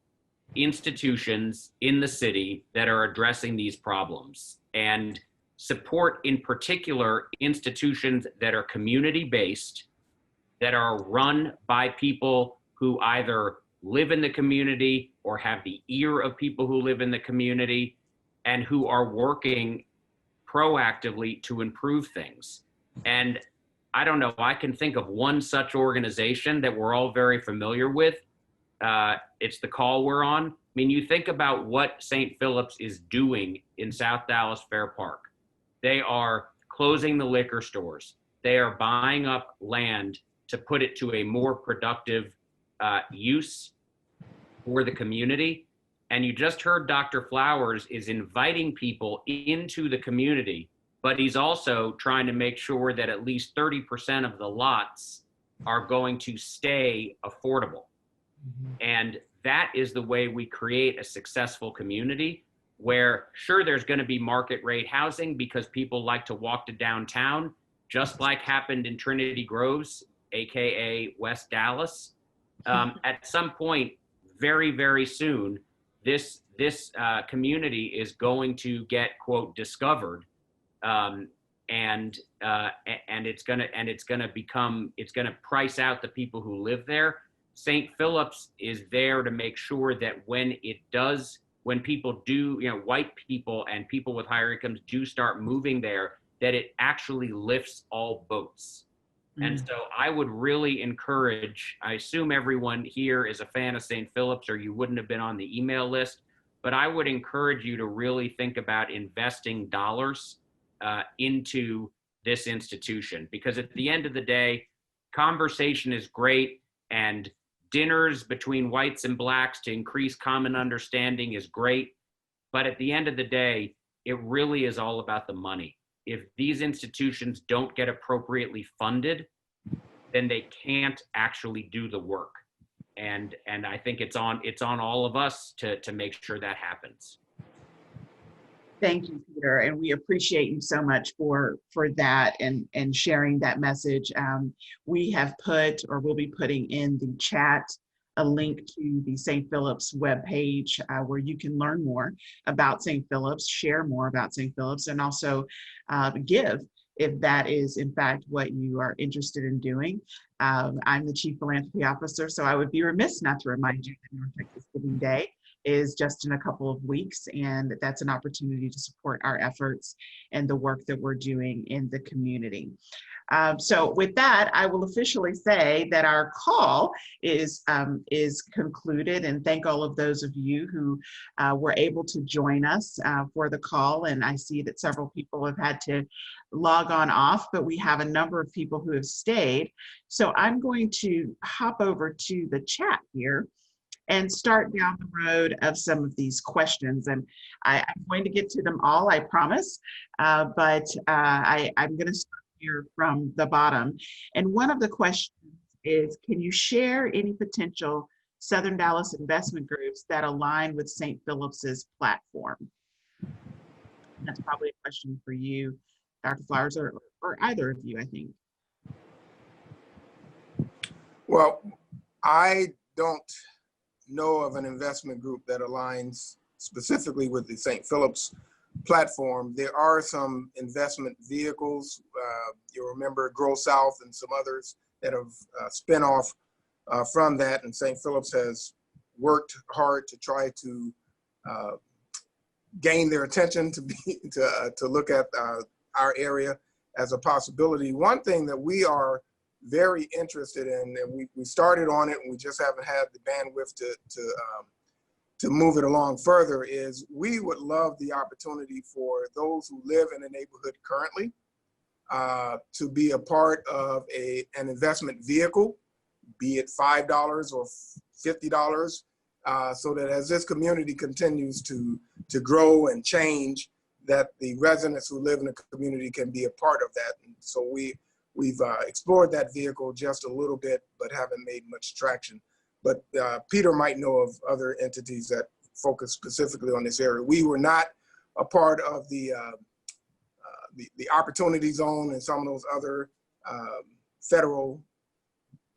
institutions in the city that are addressing these problems, and support in particular institutions that are community-based, that are run by people who either live in the community or have the ear of people who live in the community, and who are working proactively to improve things. And I don't know, I can think of one such organization that we're all very familiar with. It's the call we're on. I mean, you think about what St. Philip's is doing in South Dallas Fair Park. They are closing the liquor stores. They are buying up land to put it to a more productive use for the community. And you just heard Dr. Flowers is inviting people into the community, but he's also trying to make sure that at least 30% of the lots are going to stay affordable. And that is the way we create a successful community where, sure, there's going to be market rate housing because people like to walk to downtown, just like happened in Trinity Groves, AKA West Dallas. At some point, very, very soon, this community is going to get, quote, discovered, and it's gonna price out the people who live there. St. Philip's is there to make sure that when people do, white people and people with higher incomes do start moving there, that it actually lifts all boats. And so I would really encourage, I assume everyone here is a fan of St. Philip's or you wouldn't have been on the email list, but I would encourage you to really think about investing dollars into this institution, because at the end of the day, conversation is great and dinners between whites and blacks to increase common understanding is great. But at the end of the day, it really is all about the money. If these institutions don't get appropriately funded, then they can't actually do the work. And I think it's on all of us to make sure that happens. Thank you, Peter, and we appreciate you so much for that and sharing that message. We have put, or will be putting in the chat, a link to the St. Philip's webpage where you can learn more about St. Philip's, share more about St. Philip's, and also give if that is in fact what you are interested in doing. I'm the Chief Philanthropy Officer, so I would be remiss not to remind you that North Texas Giving Day is just in a couple of weeks, and that's an opportunity to support our efforts and the work that we're doing in the community. So with that, I will officially say that our call is concluded, and thank all of those of you who were able to join us for the call. And I see that several people have had to log on off, but we have a number of people who have stayed. So I'm going to hop over to the chat here and start down the road of some of these questions. And I'm going to get to them all, I promise, but I'm gonna start here from the bottom. And one of the questions is, can you share any potential Southern Dallas investment groups that align with St. Philips's platform? That's probably a question for you, Dr. Flowers, or either of you, I think. Well, I don't know of an investment group that aligns specifically with the St. Philip's platform. There are some investment vehicles. You'll remember Grow South and some others that have spin off from that. And St. Philip's has worked hard to try to gain their attention, to look at our area as a possibility. One thing that we are very interested in, and we started on it and we just haven't had the bandwidth to move it along further, is we would love the opportunity for those who live in a neighborhood currently to be a part of an investment vehicle, be it $5 or $50, so that as this community continues to grow and change, that the residents who live in the community can be a part of that. And so we've explored that vehicle just a little bit, but haven't made much traction. But Peter might know of other entities that focus specifically on this area. We were not a part of the Opportunity Zone and some of those other federal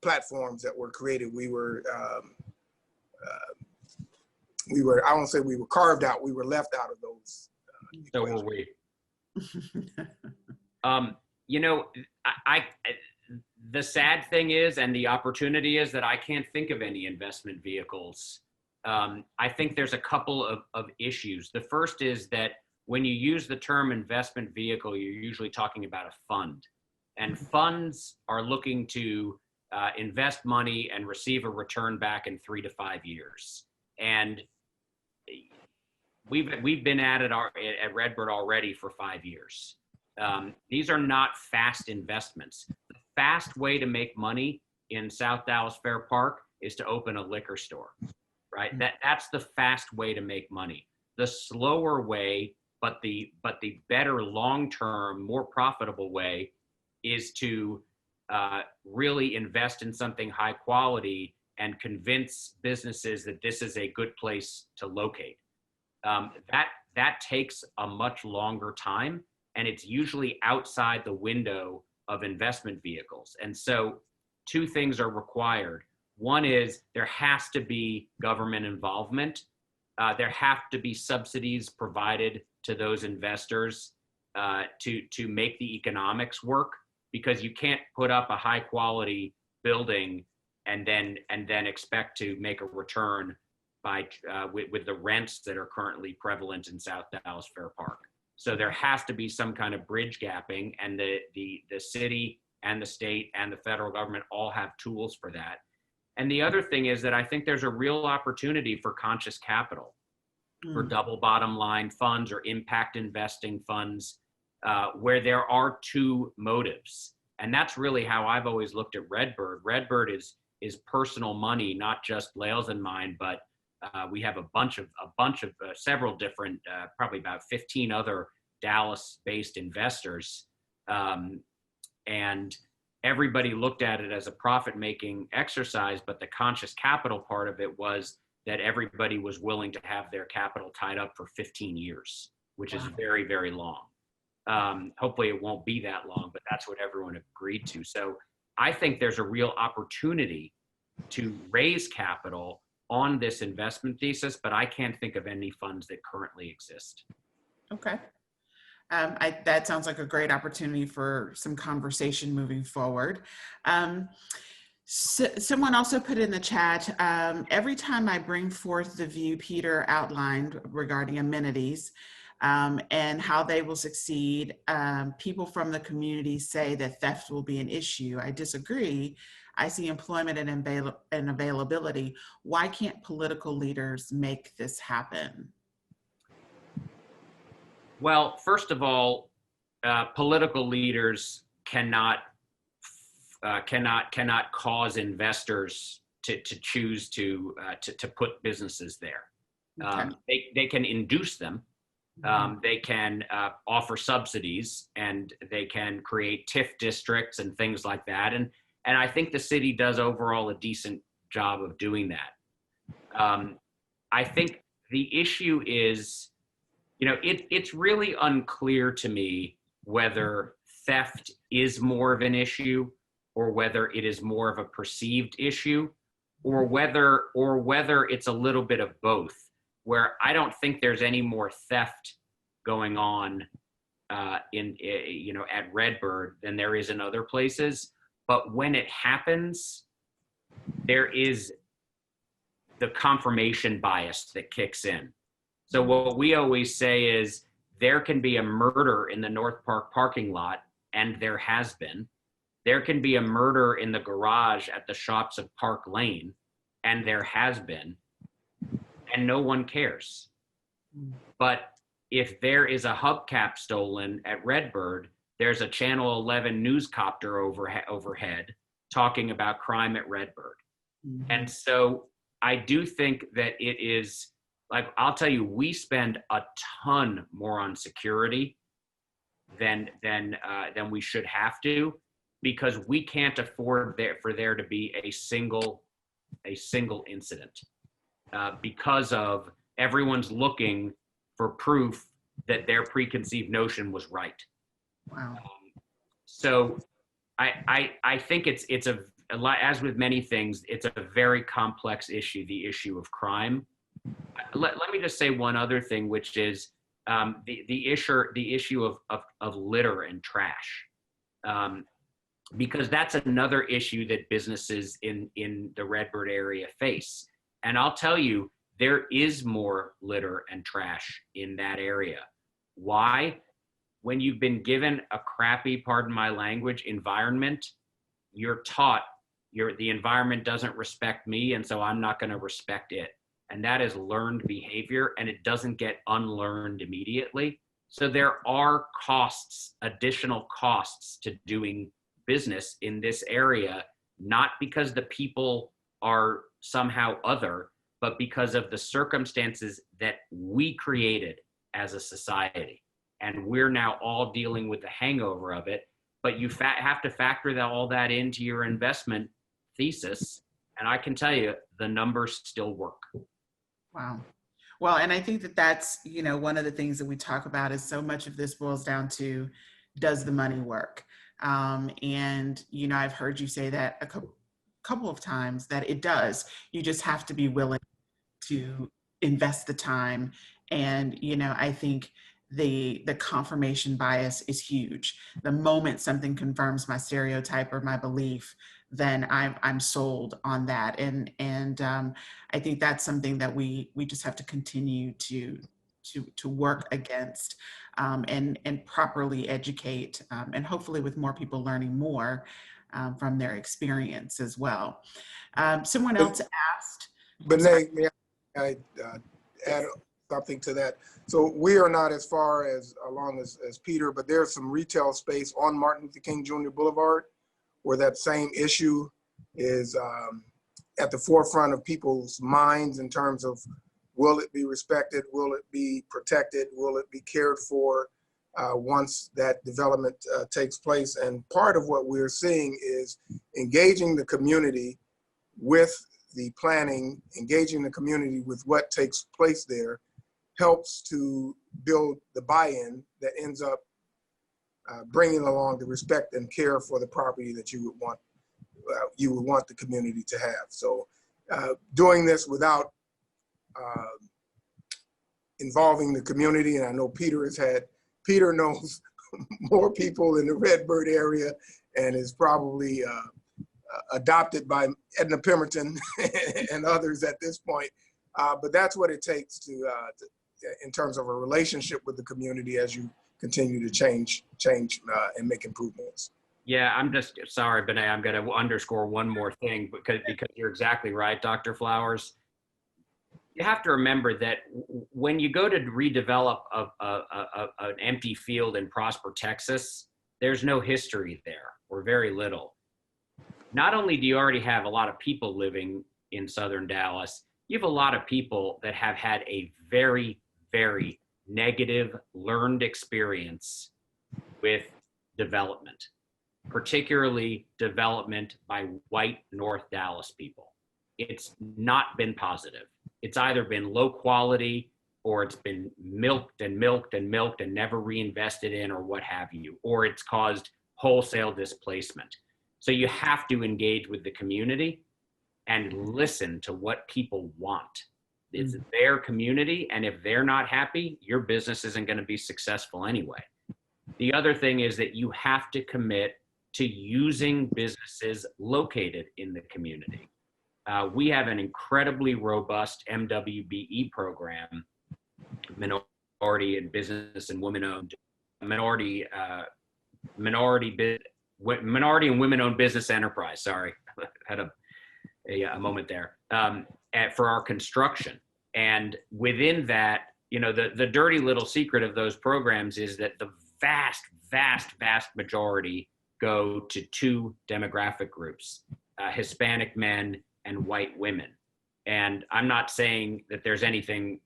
platforms that were created. We were, I won't say we were carved out, we were left out of those. So were we. You know, the sad thing is, and the opportunity is, that I can't think of any investment vehicles. I think there's a couple of issues. The first is that when you use the term investment vehicle, you're usually talking about a fund. and funds are looking to invest money and receive a return back in 3 to 5 years. And we've been at it at Redbird already for 5 years. These are not fast investments. The fast way to make money in South Dallas Fair Park is to open a liquor store, right? That's the fast way to make money. The slower way, but the better long-term, more profitable way is to really invest in something high quality and convince businesses that this is a good place to locate. That takes a much longer time, and it's usually outside the window of investment vehicles. And so 2 things are required. One is there has to be government involvement. There have to be subsidies provided to those investors to make the economics work, because you can't put up a high quality building and then expect to make a return by with the rents that are currently prevalent in South Dallas Fair Park. So there has to be some kind of bridge gapping, and the city and the state and the federal government all have tools for that. And the other thing is that I think there's a real opportunity for conscious capital, for double bottom line funds or impact investing funds, where there are 2 motives. And that's really how I've always looked at Redbird. Redbird is personal money, not just Laels and mine, but we have a bunch of several different, probably about 15 other Dallas-based investors, and everybody looked at it as a profit-making exercise. But the conscious capital part of it was that everybody was willing to have their capital tied up for 15 years, which is very, very long. Hopefully it won't be that long, but that's what everyone agreed to. So I think there's a real opportunity to raise capital on this investment thesis, but I can't think of any funds that currently exist. Okay. That sounds like a great opportunity for some conversation moving forward. Someone also put in the chat, every time I bring forth the view Peter outlined regarding amenities and how they will succeed, people from the community say that theft will be an issue. I disagree. I see employment and availability. Why can't political leaders make this happen? Well, first of all, political leaders cannot cause investors to choose to put businesses there. Okay. They can induce them. They can offer subsidies, and they can create TIF districts and things like that. And I think the city does overall a decent job of doing that. I think the issue is, it's really unclear to me whether theft is more of an issue or whether it is more of a perceived issue, or whether it's a little bit of both, where I don't think there's any more theft going on at Redbird than there is in other places. But when it happens, there is the confirmation bias that kicks in. So what we always say is there can be a murder in the North Park parking lot, and there has been. There can be a murder in the garage at the shops of Park Lane, and there has been, and no one cares. But if there is a hubcap stolen at Redbird, there's a Channel 11 newscopter overhead talking about crime at Redbird. And so I do think that it is, like, I'll tell you, we spend a ton more on security than we should have to, because we can't afford for there to be a single incident, because of everyone's looking for proof that their preconceived notion was right. Wow. So I think it's a lot, as with many things, it's a very complex issue, the issue of crime. Let me just say one other thing, which is the issue of litter and trash, because that's another issue that businesses in the Redbird area face. And I'll tell you, there is more litter and trash in that area. Why? when you've been given a crappy, pardon my language, environment, you're taught the environment doesn't respect me, and so I'm not going to respect it. And that is learned behavior, and it doesn't get unlearned immediately. So there are costs, additional costs to doing business in this area, not because the people are somehow other, but because of the circumstances that we created as a society. And we're now all dealing with the hangover of it. But you have to factor all that into your investment thesis. And I can tell you, the numbers still work. Wow. Well, and I think that that's, you know, one of the things that we talk about is so much of this boils down to, does the money work? And, you know, I've heard you say that a couple of times that it does. You just have to be willing to invest the time. And, you know, I think the confirmation bias is huge. The moment something confirms my stereotype or my belief, then I'm sold on that. And I think that's something that we just have to continue to work against, and properly educate, and hopefully with more people learning more from their experience as well. Someone else asked. Benet, may I add something to that? So we are not as far along as Peter, but there's some retail space on Martin Luther King Jr. Boulevard where that same issue is at the forefront of people's minds in terms of, will it be respected? Will it be protected? Will it be cared for once that development takes place? And part of what we're seeing is engaging the community with the planning, engaging the community with what takes place there, helps to build the buy-in that ends up bringing along the respect and care for the property that you would want the community to have. So doing this without involving the community, and I know Peter knows more people in the Redbird area and is probably adopted by Edna Pemberton and others at this point. But that's what it takes to in terms of a relationship with the community as you continue to change and make improvements. Yeah, I'm just sorry, Benet, I'm going to underscore one more thing because you're exactly right, Dr. Flowers. You have to remember that when you go to redevelop an empty field in Prosper, Texas, there's no history there, or very little. Not only do you already have a lot of people living in Southern Dallas, you have a lot of people that have had a very, very negative learned experience with development, particularly development by white North Dallas people. It's not been positive. It's either been low quality, or it's been milked and milked and milked and never reinvested in, or what have you, or it's caused wholesale displacement. So you have to engage with the community and listen to what people want. It's their community, and if they're not happy, your business isn't going to be successful anyway. The other thing is that you have to commit to using businesses located in the community. We have an incredibly robust MWBE program, minority and business and women-owned, minority and women-owned business enterprise. Sorry, had a moment there. For our construction, and within that, you know, the dirty little secret of those programs is that the vast majority go to two demographic groups: Hispanic men and white women. And I'm not saying that there's anything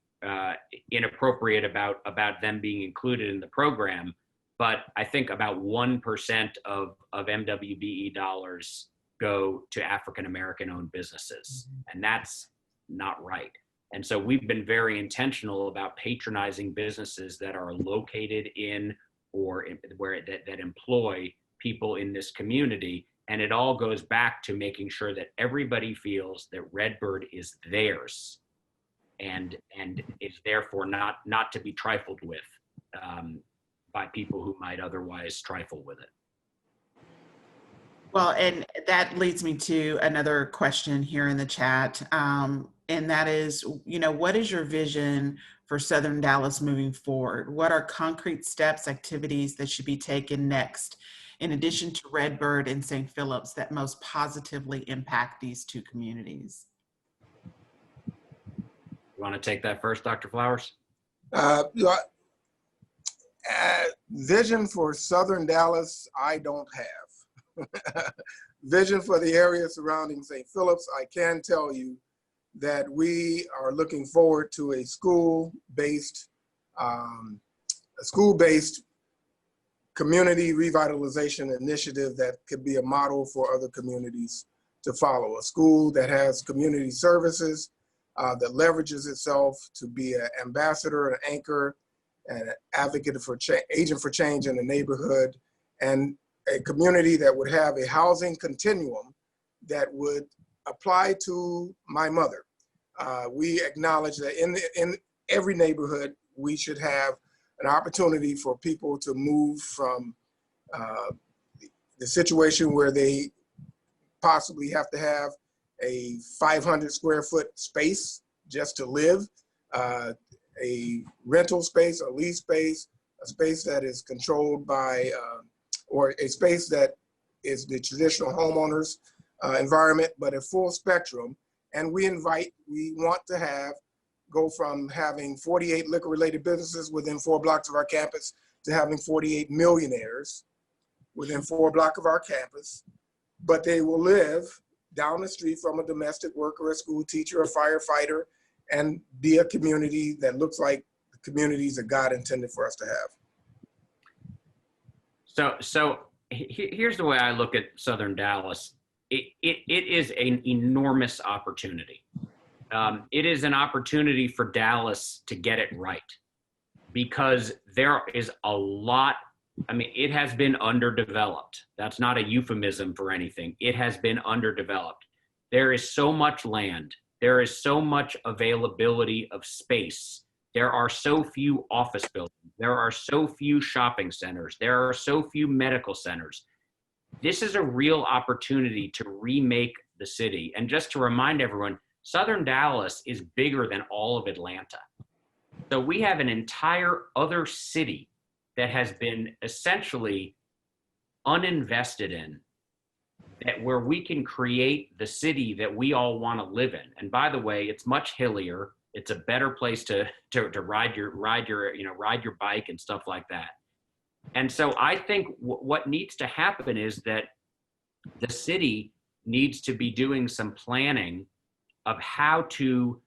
inappropriate about them being included in the program, but I think about 1% of MWBE dollars go to African-American owned businesses, and that's not right. And so we've been very intentional about patronizing businesses that are located in or that employ people in this community. And it all goes back to making sure that everybody feels that Redbird is theirs and is therefore not to be trifled with by people who might otherwise trifle with it. Well, and that leads me to another question here in the chat. And that is, what is your vision for Southern Dallas moving forward? What are concrete steps, activities that should be taken next, in addition to Redbird and St. Philip's, that most positively impact these two communities? You want to take that first, Dr. Flowers? Vision for Southern Dallas, I don't have. Vision for the area surrounding St. Philip's, I can tell you that we are looking forward to a school-based community revitalization initiative that could be a model for other communities to follow. A school that has community services, that leverages itself to be an ambassador, an anchor, and an advocate for agent for change in the neighborhood, and a community that would have a housing continuum that would apply to my mother. We acknowledge that in every neighborhood, we should have an opportunity for people to move from the situation where they possibly have to have a 500 square foot space just to live, a rental space, a lease space, a space that is controlled by, or a space that is the traditional homeowners environment, but a full spectrum. And we want to go from having 48 liquor related businesses within 4 blocks of our campus to having 48 millionaires within 4 blocks of our campus, but they will live down the street from a domestic worker, a school teacher, a firefighter, and be a community that looks like the communities that God intended for us to have. So here's the way I look at Southern Dallas. It is an enormous opportunity. It is an opportunity for Dallas to get it right, because there is a lot. I mean, it has been underdeveloped. That's not a euphemism for anything. It has been underdeveloped. There is so much land. There is so much availability of space. There are so few office buildings. There are so few shopping centers. There are so few medical centers. This is a real opportunity to remake the city. And just to remind everyone, Southern Dallas is bigger than all of Atlanta. So we have an entire other city that has been essentially uninvested in, that where we can create the city that we all want to live in. And by the way, it's much hillier. It's a better place to ride your bike and stuff like that. And so I think what needs to happen is that the city needs to be doing some planning of how to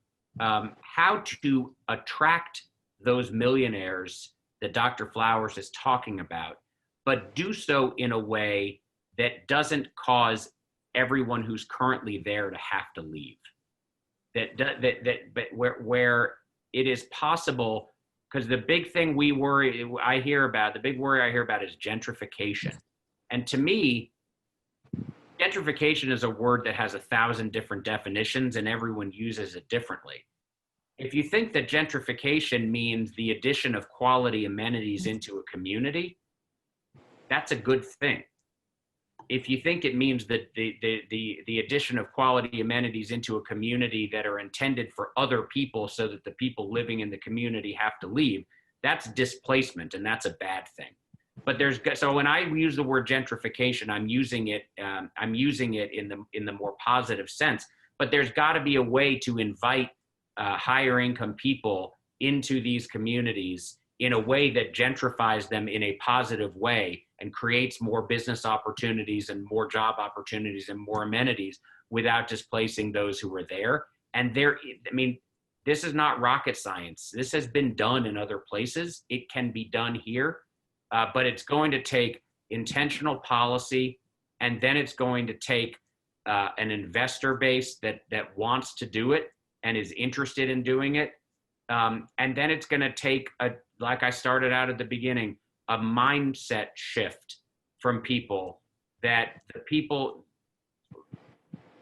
attract those millionaires that Dr. Flowers is talking about, but do so in a way that doesn't cause everyone who's currently there to have to leave. But where it is possible, because the big thing I hear about is gentrification. And to me, gentrification is a word that has 1,000 different definitions and everyone uses it differently. If you think that gentrification means the addition of quality amenities into a community, that's a good thing. If you think it means that the addition of quality amenities into a community that are intended for other people so that the people living in the community have to leave, that's displacement, and that's a bad thing. But so when I use the word gentrification, I'm using it in the more positive sense. But there's got to be a way to invite higher income people into these communities in a way that gentrifies them in a positive way and creates more business opportunities and more job opportunities and more amenities without displacing those who are there. And this is not rocket science. This has been done in other places. It can be done here, but it's going to take intentional policy, and then it's going to take an investor base that wants to do it and is interested in doing it. And then it's going to take, like I started out at the beginning, a mindset shift from people, that the people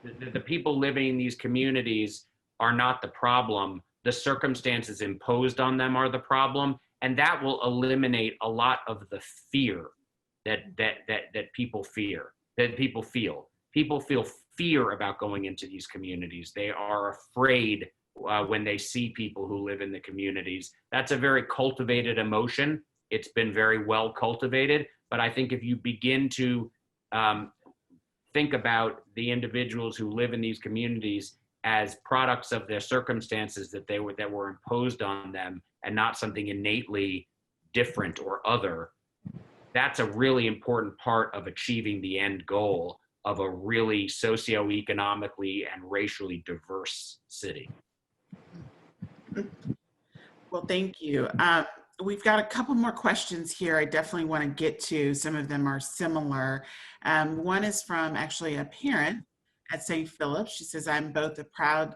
living in these communities are not the problem. The circumstances imposed on them are the problem. And that will eliminate a lot of the fear that people feel. People feel fear about going into these communities. They are afraid when they see people who live in the communities. That's a very cultivated emotion. It's been very well cultivated, but I think if you begin to think about the individuals who live in these communities as products of their circumstances that were imposed on them, and not something innately different or other, that's a really important part of achieving the end goal of a really socioeconomically and racially diverse city. Well, thank you. We've got a couple more questions here I definitely want to get to. Some of them are similar. One is from actually a parent at St. Philip's. She says, I'm both a proud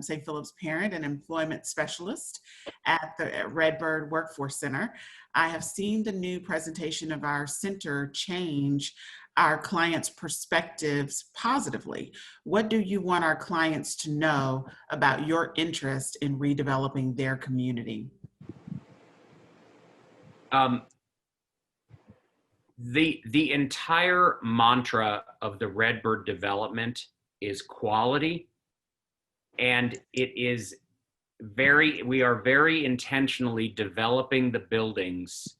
St. Philip's parent and employment specialist at the Redbird Workforce Center. I have seen the new presentation of our center change our clients' perspectives positively. What do you want our clients to know about your interest in redeveloping their community? The entire mantra of the Redbird development is quality, and we are very intentionally developing the buildings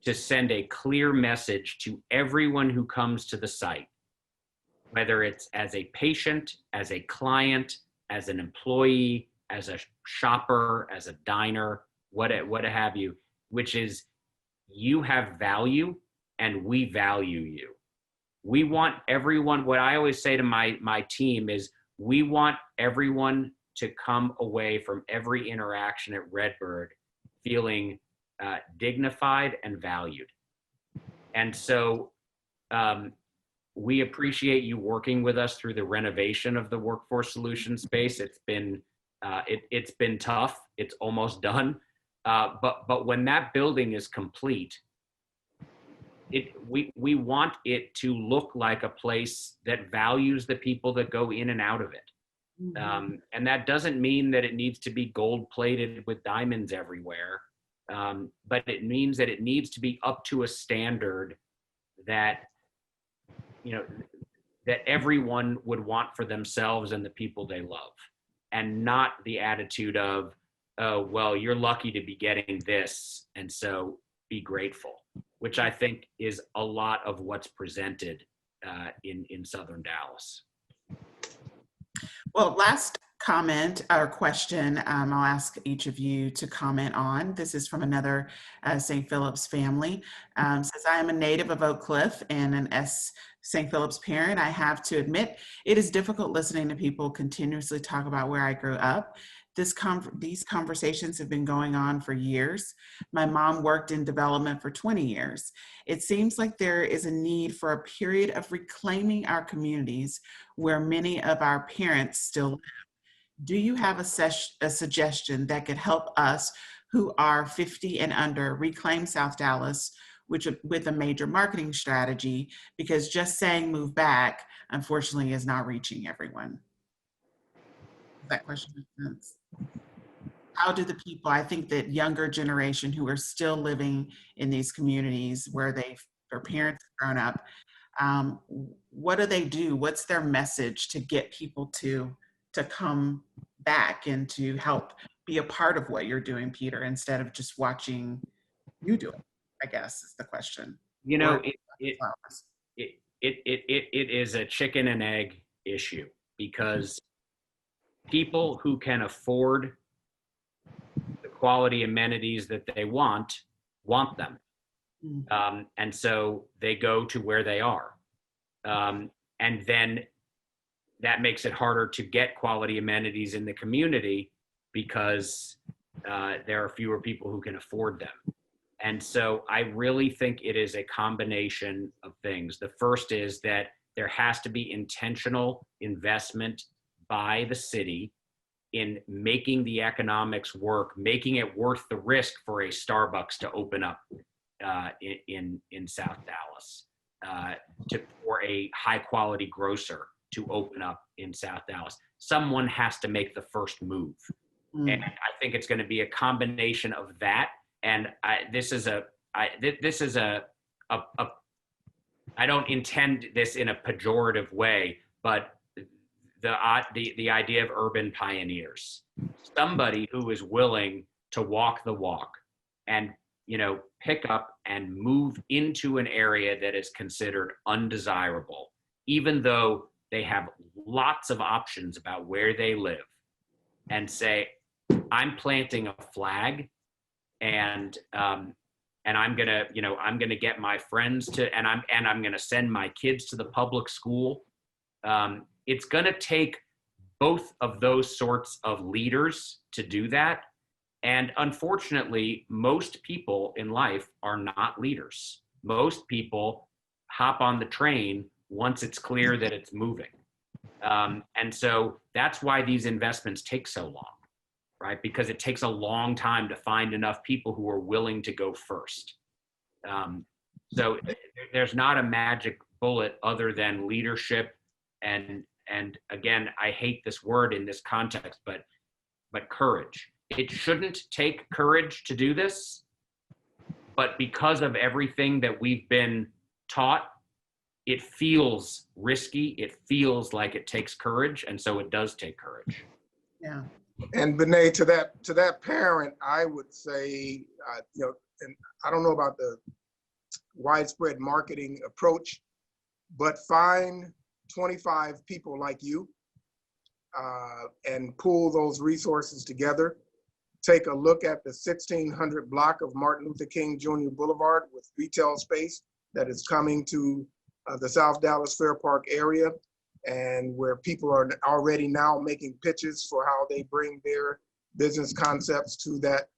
to send a clear message to everyone who comes to the site, whether it's as a patient, as a client, as an employee, as a shopper, as a diner, what have you, which is you have value and we value you. We want everyone, what I always say to my team is, we want everyone to come away from every interaction at Redbird feeling dignified and valued. And so we appreciate you working with us through the renovation of the Workforce Solutions space. It's been tough. It's almost done. But when that building is complete, we want it to look like a place that values the people that go in and out of it. Mm-hmm. And that doesn't mean that it needs to be gold plated with diamonds everywhere. But it means that it needs to be up to a standard that, that everyone would want for themselves and the people they love, and not the attitude of, oh, well, you're lucky to be getting this, and so be grateful, which I think is a lot of what's presented in Southern Dallas. Well, last comment or question I'll ask each of you to comment on. This is from another St. Philip's family. Says, I am a native of Oak Cliff and an St. Philip's parent. I have to admit, it is difficult listening to people continuously talk about where I grew up. These conversations have been going on for years. My mom worked in development for 20 years. It seems like there is a need for a period of reclaiming our communities where many of our parents still live. Do you have a suggestion that could help us who are 50 and under reclaim South Dallas with a major marketing strategy? Because just saying move back, unfortunately, is not reaching everyone. Does that question make sense? How do the people, I think that younger generation who are still living in these communities where their parents have grown up, what do they do? What's their message to get people to come back and to help be a part of what you're doing, Peter, instead of just watching you do it, I guess is the question. It is a chicken and egg issue, because people who can afford the quality amenities that they want them. And so they go to where they are. And then that makes it harder to get quality amenities in the community because there are fewer people who can afford them. And so I really think it is a combination of things. The first is that there has to be intentional investment by the city in making the economics work, making it worth the risk for a Starbucks to open up in South Dallas, for a high quality grocer to open up in South Dallas. Someone has to make the first move. And I think it's going to be a combination of that. And I don't intend this in a pejorative way, but the idea of urban pioneers, somebody who is willing to walk the walk and, pick up and move into an area that is considered undesirable, even though they have lots of options about where they live, and say, I'm planting a flag, and I'm gonna get my friends to, and I'm gonna send my kids to the public school. It's gonna take both of those sorts of leaders to do that. And unfortunately, most people in life are not leaders. Most people hop on the train once it's clear that it's moving. And so that's why these investments take so long, right? Because it takes a long time to find enough people who are willing to go first. So there's not a magic bullet other than leadership. And again, I hate this word in this context, but courage. It shouldn't take courage to do this, but because of everything that we've been taught, it feels risky. It feels like it takes courage, and so it does take courage. Yeah. And Bené, to that parent, I would say, and I don't know about the widespread marketing approach, but find 25 people like you and pull those resources together. Take a look at the 1600 block of Martin Luther King Jr. Boulevard with retail space that is coming to the South Dallas Fair Park area, and where people are already now making pitches for how they bring their business concepts to that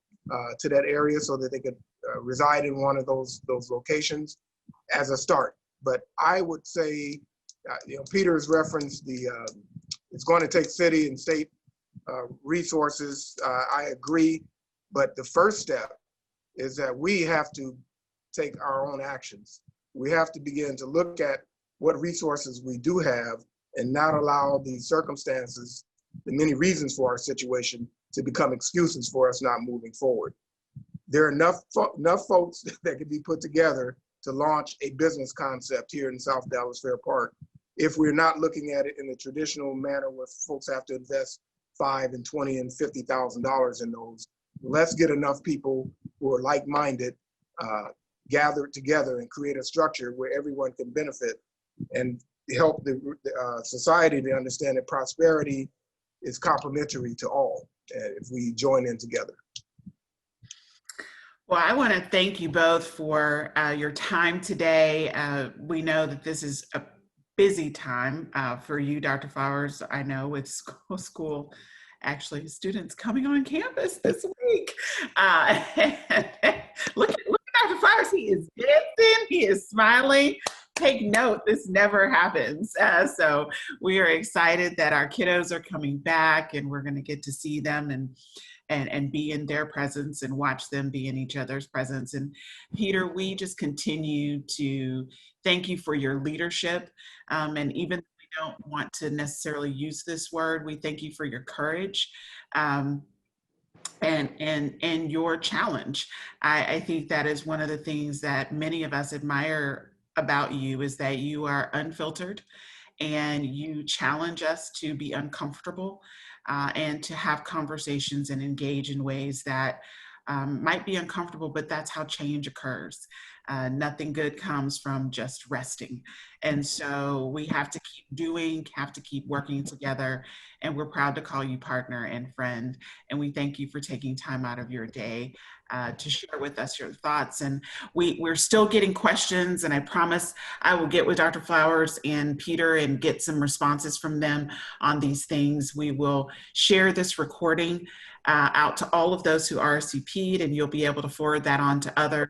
area so that they could reside in one of those locations as a start. But I would say, Peter's referenced it's going to take city and state resources. I agree, but the first step is that we have to take our own actions. We have to begin to look at what resources we do have and not allow the circumstances, the many reasons for our situation, to become excuses for us not moving forward. There are enough folks that can be put together to launch a business concept here in South Dallas Fair Park if we're not looking at it in the traditional manner where folks have to invest $5,000 and $20,000 and $50,000 in those. Let's get enough people who are like-minded gathered together and create a structure where everyone can benefit and help the society to understand that prosperity is complementary to all if we join in together. Well, I want to thank you both for your time today. We know that this is a busy time for you, Dr. Flowers. I know with school, actually students coming on campus this week. Look at Dr. Flowers, he is dancing, he is smiling. Take note, this never happens. So we are excited that our kiddos are coming back and we're going to get to see them and be in their presence and watch them be in each other's presence. And Peter, we just continue to thank you for your leadership. And even though we don't want to necessarily use this word, we thank you for your courage and your challenge. I think that is one of the things that many of us admire about you, is that you are unfiltered and you challenge us to be uncomfortable and to have conversations and engage in ways that might be uncomfortable, but that's how change occurs. Nothing good comes from just resting. And so we have to keep doing, have to keep working together. And we're proud to call you partner and friend. And we thank you for taking time out of your day to share with us your thoughts. And we're still getting questions, and I promise I will get with Dr. Flowers and Peter and get some responses from them on these things. We will share this recording out to all of those who RSVP'd, and you'll be able to forward that on to others.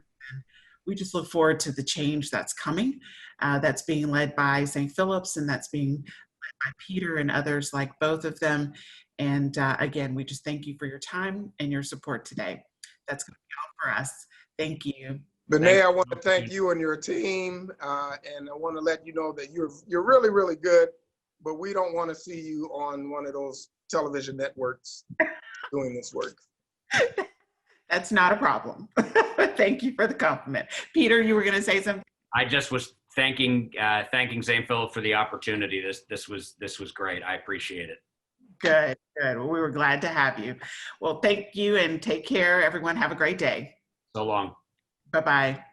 We just look forward to the change that's coming, that's being led by St. Philip's, and that's being led by Peter and others like both of them. And again, we just thank you for your time and your support today. That's going to be all for us. Thank you. Bené, I want to thank you and your team, and I want to let you know that you're really, really good, but we don't want to see you on one of those television networks doing this work. That's not a problem. Thank you for the compliment. Peter, you were going to say something? I just was thanking St. Philip for the opportunity. This was great. I appreciate it. Good, good. Well, we were glad to have you. Well, thank you and take care. Everyone have a great day. So long. Bye-bye.